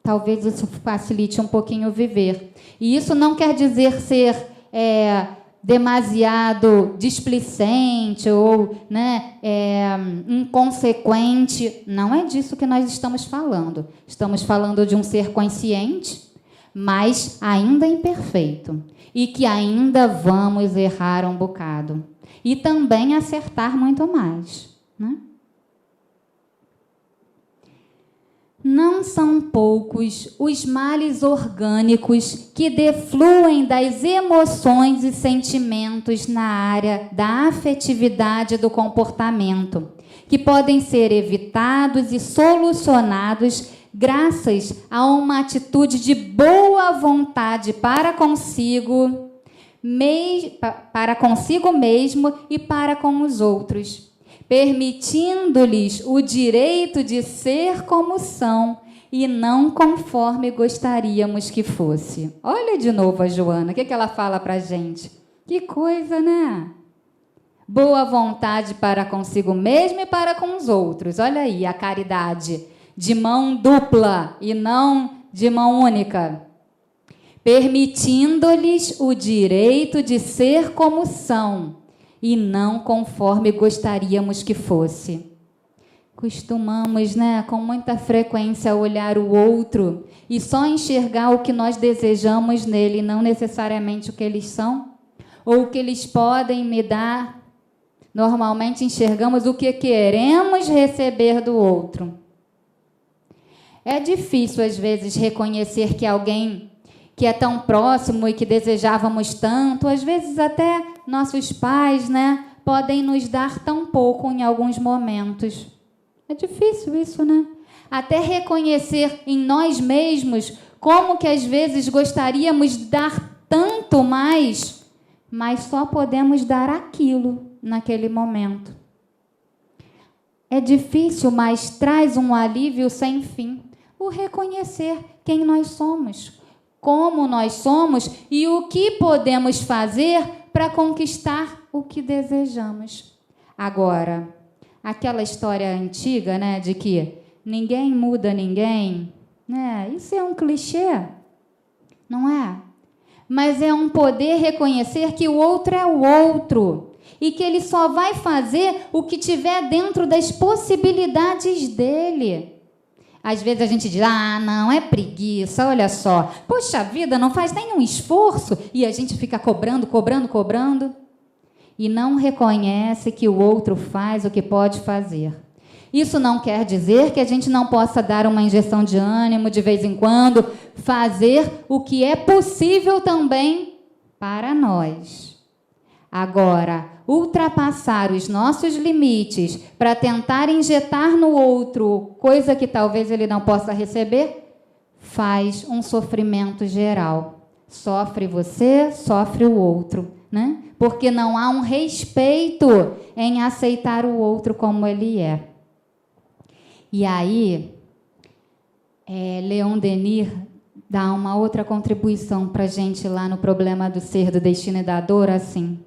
Talvez isso facilite um pouquinho o viver. E isso não quer dizer ser demasiado displicente ou, né, inconsequente. Não é disso que nós estamos falando. Estamos falando de um ser consciente, mas ainda imperfeito. E que ainda vamos errar um bocado. E também acertar muito mais, né? Não são poucos os males orgânicos que defluem das emoções e sentimentos na área da afetividade do comportamento, que podem ser evitados e solucionados graças a uma atitude de boa vontade para consigo mesmo e para com os outros, permitindo-lhes o direito de ser como são e não conforme gostaríamos que fosse. Olha de novo a Joana, o que ela fala para a gente? Que coisa, né? Boa vontade para consigo mesmo e para com os outros. Olha aí a caridade de mão dupla e não de mão única. Permitindo-lhes o direito de ser como são e não conforme gostaríamos que fosse. Costumamos, né, com muita frequência olhar o outro e só enxergar o que nós desejamos nele, não necessariamente o que eles são ou o que eles podem me dar. Normalmente enxergamos o que queremos receber do outro. É difícil, às vezes, reconhecer que alguém que é tão próximo e que desejávamos tanto, às vezes até nossos pais, né, podem nos dar tão pouco em alguns momentos. É difícil isso, né? Até reconhecer em nós mesmos como que às vezes gostaríamos de dar tanto mais, mas só podemos dar aquilo naquele momento. É difícil, mas traz um alívio sem fim. O reconhecer quem nós somos, como nós somos e o que podemos fazer para conquistar o que desejamos. Agora, aquela história antiga, né, de que ninguém muda ninguém, né? Isso é um clichê, não é? Mas é um poder reconhecer que o outro é o outro e que ele só vai fazer o que tiver dentro das possibilidades dele. Às vezes a gente diz, não, é preguiça, olha só. Poxa vida, não faz nenhum esforço. E a gente fica cobrando. E não reconhece que o outro faz o que pode fazer. Isso não quer dizer que a gente não possa dar uma injeção de ânimo de vez em quando, fazer o que é possível também para nós. Agora, ultrapassar os nossos limites para tentar injetar no outro coisa que talvez ele não possa receber, faz um sofrimento geral. Sofre você, sofre o outro, né? Porque não há um respeito em aceitar o outro como ele é. E aí, Leon Denis dá uma outra contribuição para a gente lá no problema do ser, do destino e da dor, assim.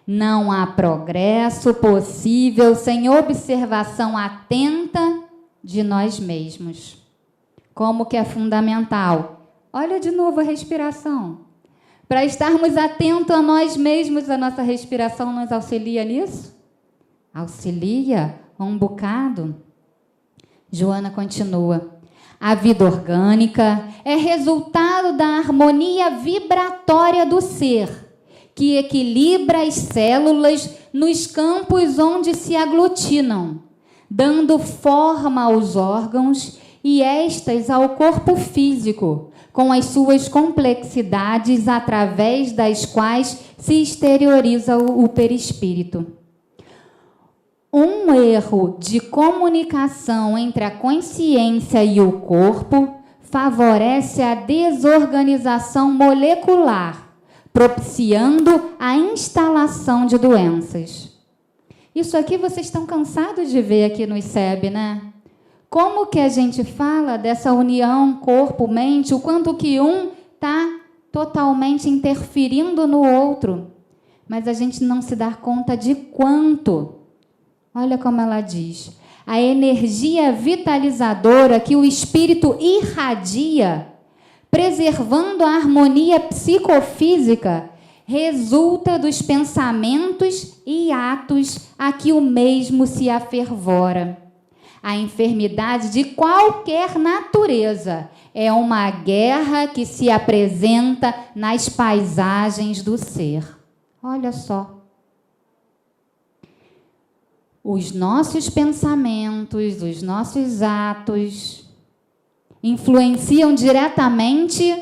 Não há progresso possível sem observação atenta de nós mesmos. Como que é fundamental? Olha de novo a respiração. Para estarmos atentos a nós mesmos, a nossa respiração nos auxilia nisso? Auxilia um bocado. Joana continua. A vida orgânica é resultado da harmonia vibratória do ser, que equilibra as células nos campos onde se aglutinam, dando forma aos órgãos e estas ao corpo físico, com as suas complexidades através das quais se exterioriza o perispírito. Um erro de comunicação entre a consciência e o corpo favorece a desorganização molecular, propiciando a instalação de doenças. Isso aqui vocês estão cansados de ver aqui no ICEB, né? Como que a gente fala dessa união corpo-mente, o quanto que um está totalmente interferindo no outro, mas a gente não se dá conta de quanto. Olha como ela diz. A energia vitalizadora que o espírito irradia, preservando a harmonia psicofísica, resulta dos pensamentos e atos a que o mesmo se afervora. A enfermidade de qualquer natureza é uma guerra que se apresenta nas paisagens do ser. Olha só. Os nossos pensamentos, os nossos atos influenciam diretamente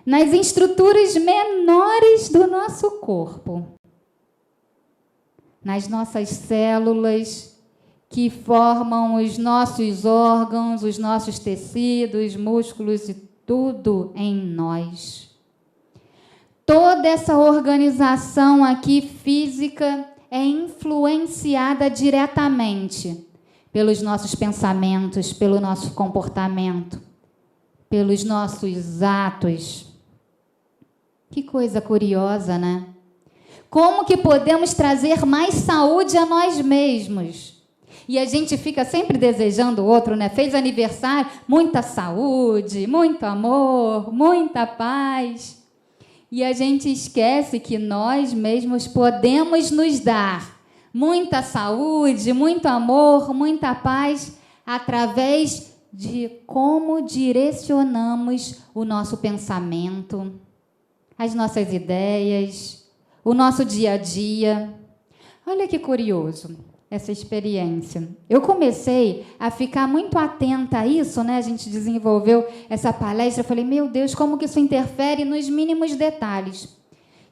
nas estruturas menores do nosso corpo, nas nossas células que formam os nossos órgãos, os nossos tecidos, músculos e tudo em nós. Toda essa organização aqui física é influenciada diretamente pelos nossos pensamentos, pelo nosso comportamento. pelos nossos atos. Que coisa curiosa, né? Como que podemos trazer mais saúde a nós mesmos? E a gente fica sempre desejando o outro, né? Fez aniversário, muita saúde, muito amor, muita paz. E a gente esquece que nós mesmos podemos nos dar muita saúde, muito amor, muita paz, através de como direcionamos o nosso pensamento, as nossas ideias, o nosso dia a dia. Olha que curioso essa experiência. Eu comecei a ficar muito atenta a isso, né? A gente desenvolveu essa palestra, eu falei, meu Deus, como que isso interfere nos mínimos detalhes.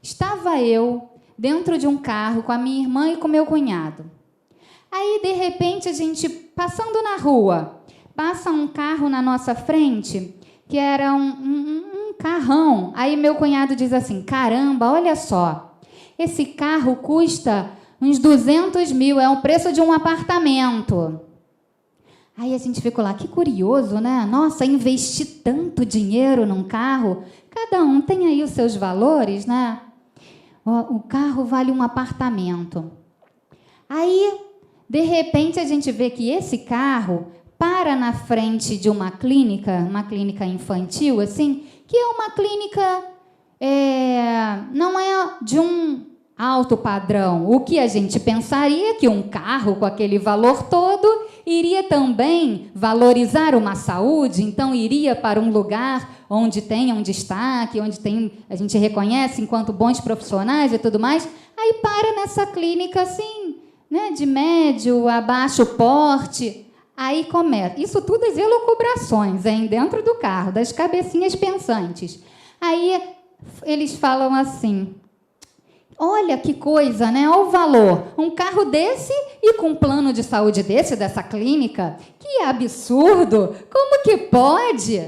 Estava eu dentro de um carro com a minha irmã e com meu cunhado. Aí, de repente, a gente passando na rua, passa um carro na nossa frente, que era um carrão. Aí meu cunhado diz assim, caramba, olha só, esse carro custa uns 200 mil, é o preço de um apartamento. Aí a gente ficou lá, que curioso, né? Nossa, investir tanto dinheiro num carro, cada um tem aí os seus valores, né? O carro vale um apartamento. Aí, de repente, a gente vê que esse carro para na frente de uma clínica infantil, assim, que é uma clínica, não é de um alto padrão. O que a gente pensaria que um carro com aquele valor todo iria também valorizar uma saúde, então iria para um lugar onde tenha um destaque, onde a gente reconhece enquanto bons profissionais e tudo mais. Aí para nessa clínica assim, né, de médio a baixo porte. Aí começa. Isso tudo as elucubrações, hein, dentro do carro, das cabecinhas pensantes. Aí eles falam assim, olha que coisa, né? Olha o valor. Um carro desse e com um plano de saúde dessa clínica. Que absurdo! Como que pode?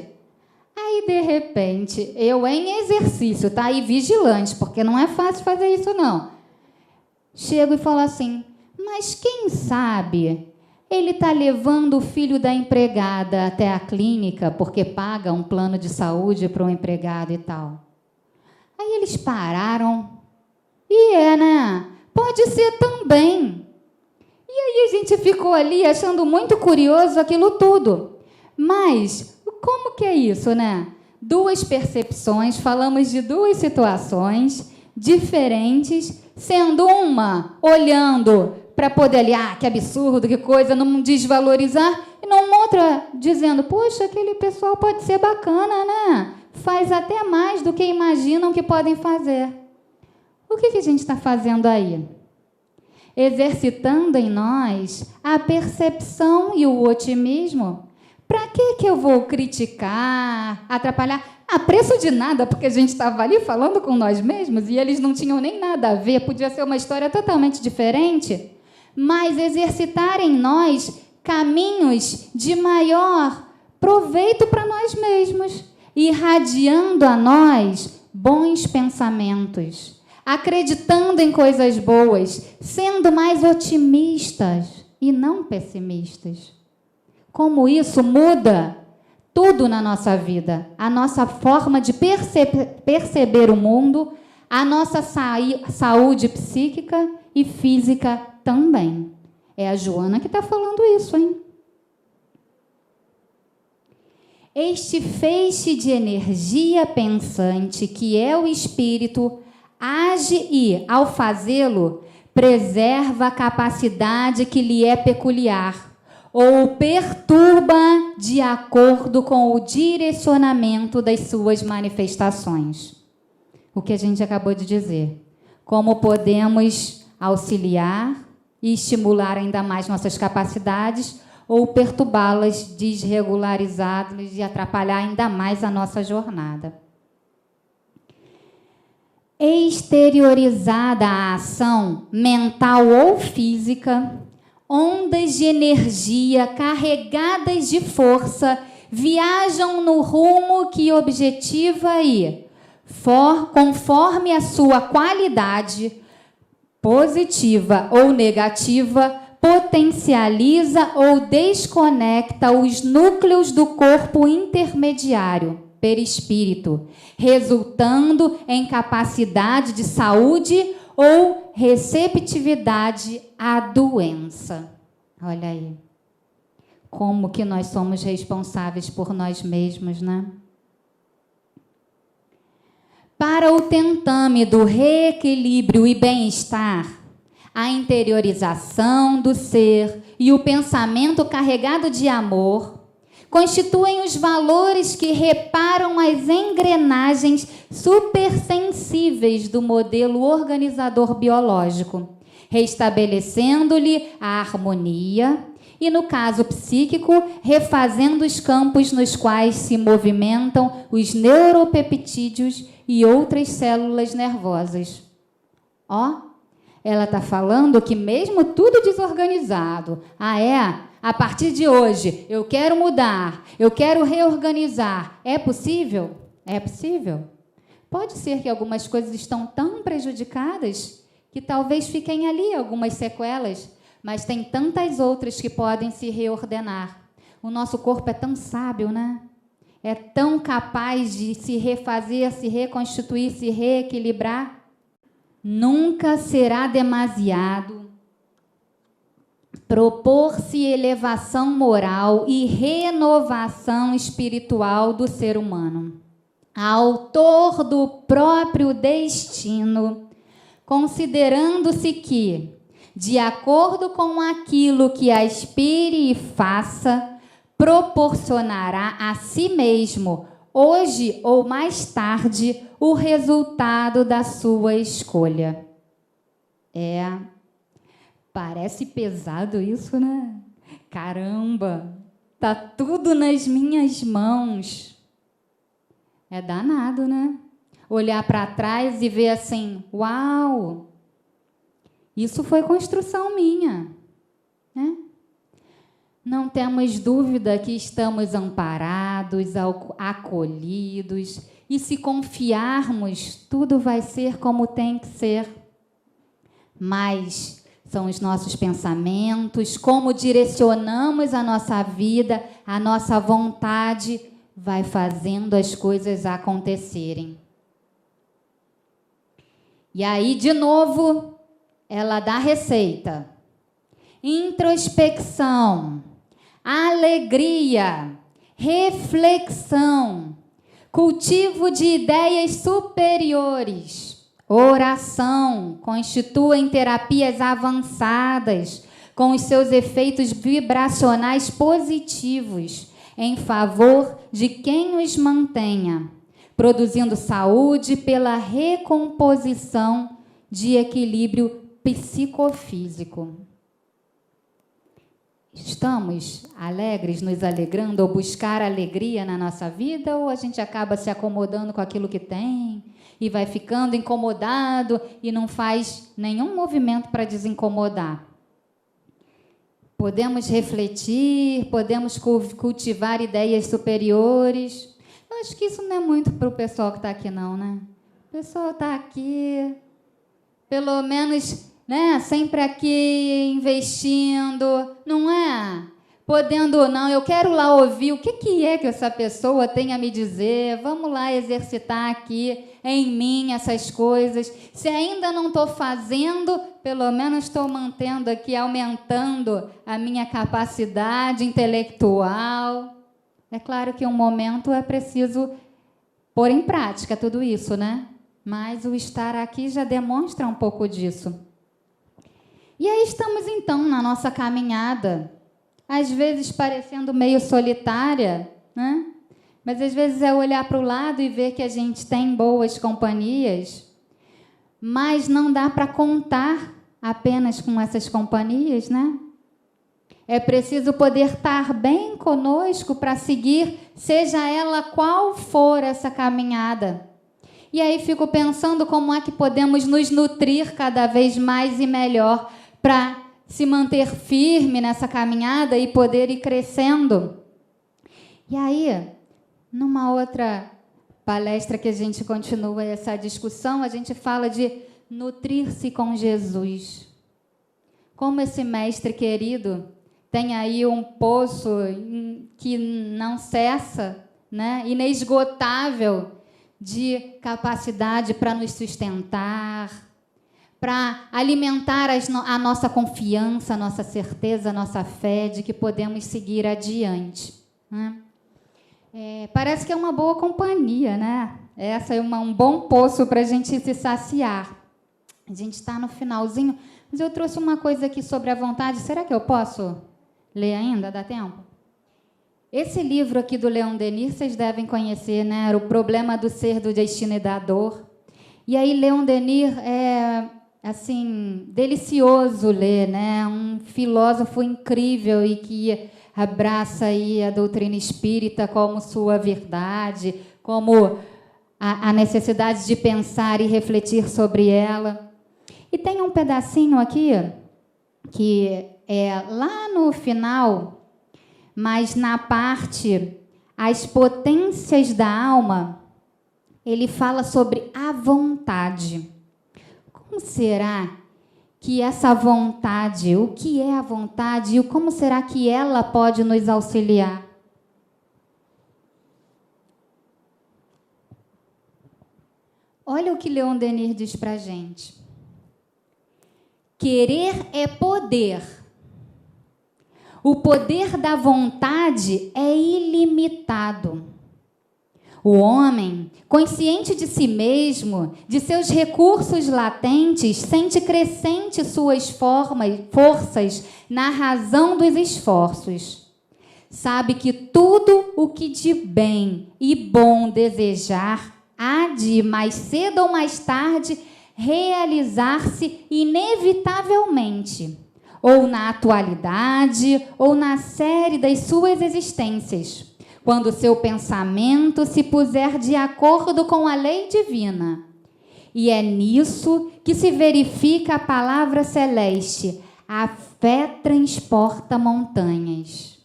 Aí, de repente, eu em exercício, tá? E vigilante, porque não é fácil fazer isso, não. Chego e falo assim, mas quem sabe ele está levando o filho da empregada até a clínica porque paga um plano de saúde para o empregado e tal. Aí eles pararam. E né? Pode ser também. E aí a gente ficou ali achando muito curioso aquilo tudo. Mas como que é isso, né? Duas percepções, falamos de duas situações diferentes, sendo uma olhando para poder ali, que absurdo, que coisa, não desvalorizar, e numa outra dizendo, poxa, aquele pessoal pode ser bacana, né? Faz até mais do que imaginam que podem fazer. O que a gente está fazendo aí? Exercitando em nós a percepção e o otimismo. Para que eu vou criticar, atrapalhar? A preço de nada, porque a gente estava ali falando com nós mesmos e eles não tinham nem nada a ver, podia ser uma história totalmente diferente. Mas exercitar em nós caminhos de maior proveito para nós mesmos, irradiando a nós bons pensamentos, acreditando em coisas boas, sendo mais otimistas e não pessimistas. Como isso muda tudo na nossa vida, a nossa forma de perceber o mundo, a nossa saúde psíquica e física também. É a Joana que está falando isso, hein? Este feixe de energia pensante, que é o espírito, age e, ao fazê-lo, preserva a capacidade que lhe é peculiar, ou perturba de acordo com o direcionamento das suas manifestações. O que a gente acabou de dizer. Como podemos auxiliar e estimular ainda mais nossas capacidades ou perturbá-las, desregularizá-las e atrapalhar ainda mais a nossa jornada. Exteriorizada a ação mental ou física, ondas de energia carregadas de força viajam no rumo que objetiva e, conforme a sua qualidade, positiva ou negativa, potencializa ou desconecta os núcleos do corpo intermediário, perispírito, resultando em capacidade de saúde ou receptividade à doença. Olha aí, como que nós somos responsáveis por nós mesmos, né? Para o tentame do reequilíbrio e bem-estar, a interiorização do ser e o pensamento carregado de amor constituem os valores que reparam as engrenagens supersensíveis do modelo organizador biológico, restabelecendo-lhe a harmonia e, no caso psíquico, refazendo os campos nos quais se movimentam os neuropeptídeos e outras células nervosas. Ela está falando que mesmo tudo desorganizado, a partir de hoje eu quero mudar, eu quero reorganizar. É possível? É possível. Pode ser que algumas coisas estão tão prejudicadas que talvez fiquem ali algumas sequelas, mas tem tantas outras que podem se reordenar. O nosso corpo é tão sábio, né? É tão capaz de se refazer, se reconstituir, se reequilibrar. Nunca será demasiado propor-se elevação moral e renovação espiritual do ser humano, autor do próprio destino, considerando-se que, de acordo com aquilo que aspire e faça, proporcionará a si mesmo, hoje ou mais tarde, o resultado da sua escolha. Parece pesado isso, né? Caramba, tá tudo nas minhas mãos. É danado, né? Olhar para trás e ver assim, uau, isso foi construção minha, né? Não temos dúvida que estamos amparados, acolhidos, e se confiarmos, tudo vai ser como tem que ser. Mas são os nossos pensamentos, como direcionamos a nossa vida, a nossa vontade, vai fazendo as coisas acontecerem. E aí, de novo, ela dá a receita. Introspecção, alegria, reflexão, cultivo de ideias superiores, oração, constituem terapias avançadas com os seus efeitos vibracionais positivos em favor de quem os mantenha, produzindo saúde pela recomposição de equilíbrio psicofísico. Estamos alegres, nos alegrando ou buscar alegria na nossa vida, ou a gente acaba se acomodando com aquilo que tem e vai ficando incomodado e não faz nenhum movimento para desincomodar? Podemos refletir, podemos cultivar ideias superiores. Eu acho que isso não é muito para o pessoal que está aqui, não, né? O pessoal está aqui, pelo menos, né, sempre aqui investindo, não é? Podendo, não, eu quero lá ouvir o que é que essa pessoa tem a me dizer, vamos lá exercitar aqui em mim essas coisas. Se ainda não estou fazendo, pelo menos estou mantendo aqui, aumentando a minha capacidade intelectual. É claro que um momento é preciso pôr em prática tudo isso, né? Mas o estar aqui já demonstra um pouco disso. E aí estamos, então, na nossa caminhada, às vezes parecendo meio solitária, né? Mas às vezes é olhar para o lado e ver que a gente tem boas companhias, mas não dá para contar apenas com essas companhias, né? É preciso poder estar bem conosco para seguir, seja ela qual for essa caminhada. E aí fico pensando como é que podemos nos nutrir cada vez mais e melhor para se manter firme nessa caminhada e poder ir crescendo. E aí, numa outra palestra que a gente continua essa discussão, a gente fala de nutrir-se com Jesus. como esse mestre querido tem aí um poço que não cessa, né? Inesgotável, de capacidade para nos sustentar, para alimentar a nossa confiança, a nossa certeza, a nossa fé de que podemos seguir adiante, né? Parece que é uma boa companhia, né? Essa é um bom poço para a gente se saciar. A gente está no finalzinho, mas eu trouxe uma coisa aqui sobre a vontade. Será que eu posso ler ainda? Dá tempo? Esse livro aqui do Leon Denis, vocês devem conhecer, né? Era O Problema do Ser, do Destino e da Dor. E aí, Leon Denis é, assim, delicioso ler, né? Um filósofo incrível e que abraça aí a doutrina espírita como sua verdade, como a necessidade de pensar e refletir sobre ela. E tem um pedacinho aqui que é lá no final, mas na parte As Potências da Alma, ele fala sobre a vontade. Como será que essa vontade, o que é a vontade e como será que ela pode nos auxiliar? Olha o que Leon Denis diz para a gente. Querer é poder. O poder da vontade é ilimitado. O homem, consciente de si mesmo, de seus recursos latentes, sente crescente suas forças na razão dos esforços. Sabe que tudo o que de bem e bom desejar há de, mais cedo ou mais tarde, realizar-se inevitavelmente, ou na atualidade, ou na série das suas existências, quando seu pensamento se puser de acordo com a lei divina. E é nisso que se verifica a palavra celeste: a fé transporta montanhas.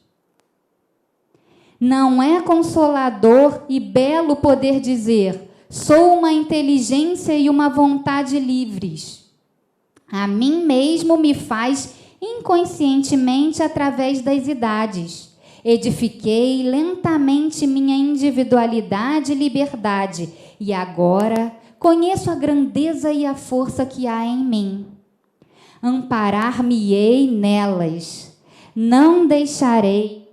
Não é consolador e belo poder dizer: sou uma inteligência e uma vontade livres. A mim mesmo me faz inconscientemente através das idades. Edifiquei lentamente minha individualidade e liberdade, e agora conheço a grandeza e a força que há em mim. Amparar-me-ei nelas. Não deixarei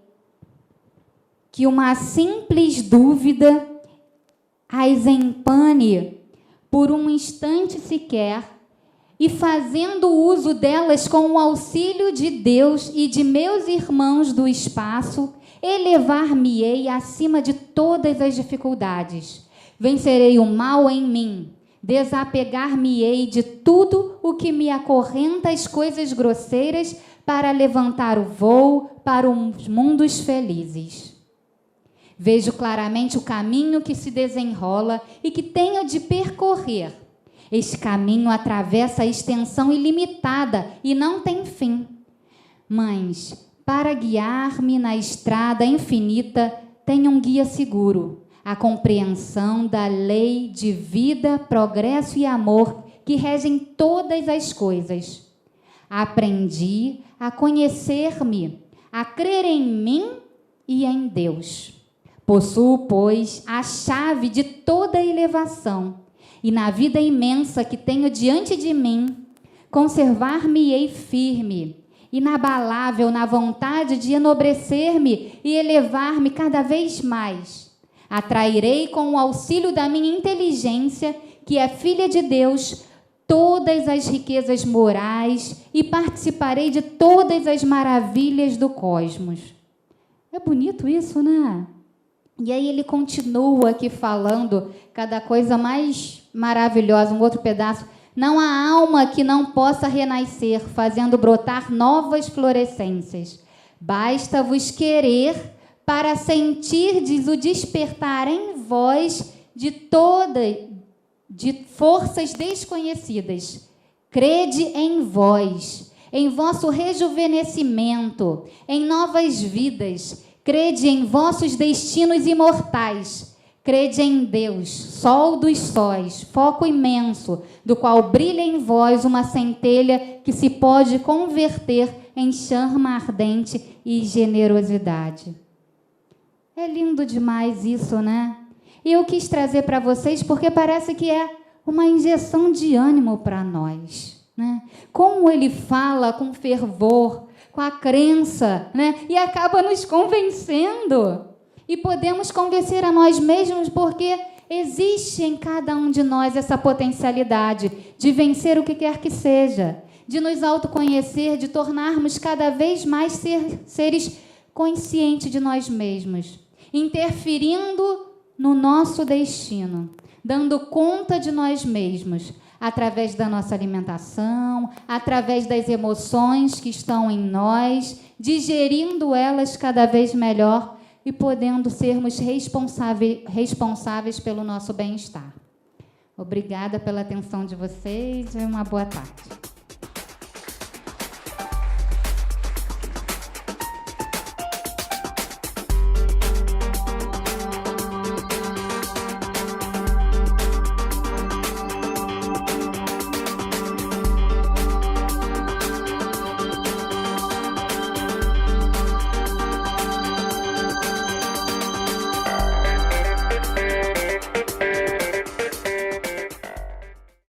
que uma simples dúvida as empane por um instante sequer, e fazendo uso delas com o auxílio de Deus e de meus irmãos do espaço, elevar-me-ei acima de todas as dificuldades. Vencerei o mal em mim, desapegar-me-ei de tudo o que me acorrenta às coisas grosseiras para levantar o voo para os mundos felizes. Vejo claramente o caminho que se desenrola e que tenho de percorrer. Este caminho atravessa a extensão ilimitada e não tem fim. Mas, para guiar-me na estrada infinita, tenho um guia seguro, a compreensão da lei de vida, progresso e amor que regem todas as coisas. Aprendi a conhecer-me, a crer em mim e em Deus. Possuo, pois, a chave de toda elevação, e na vida imensa que tenho diante de mim, conservar-me-ei firme, inabalável na vontade de enobrecer-me e elevar-me cada vez mais. Atrairei com o auxílio da minha inteligência, que é filha de Deus, todas as riquezas morais e participarei de todas as maravilhas do cosmos. É bonito isso, né? E aí ele continua aqui falando cada coisa mais maravilhosa, um outro pedaço. Não há alma que não possa renascer, fazendo brotar novas florescências. Basta-vos querer para sentirdes o despertar em vós de forças desconhecidas. Crede em vós, em vosso rejuvenescimento, em novas vidas. Crede em vossos destinos imortais. Crede em Deus, sol dos sóis, foco imenso, do qual brilha em vós uma centelha que se pode converter em chama ardente e generosidade. É lindo demais isso, né? E eu quis trazer para vocês porque parece que é uma injeção de ânimo para nós, né? Como ele fala com fervor, com a crença, né? E acaba nos convencendo. E podemos convencer a nós mesmos porque existe em cada um de nós essa potencialidade de vencer o que quer que seja, de nos autoconhecer, de tornarmos cada vez mais seres conscientes de nós mesmos, interferindo no nosso destino, dando conta de nós mesmos, através da nossa alimentação, através das emoções que estão em nós, digerindo elas cada vez melhor e podendo sermos responsáveis pelo nosso bem-estar. Obrigada pela atenção de vocês e uma boa tarde.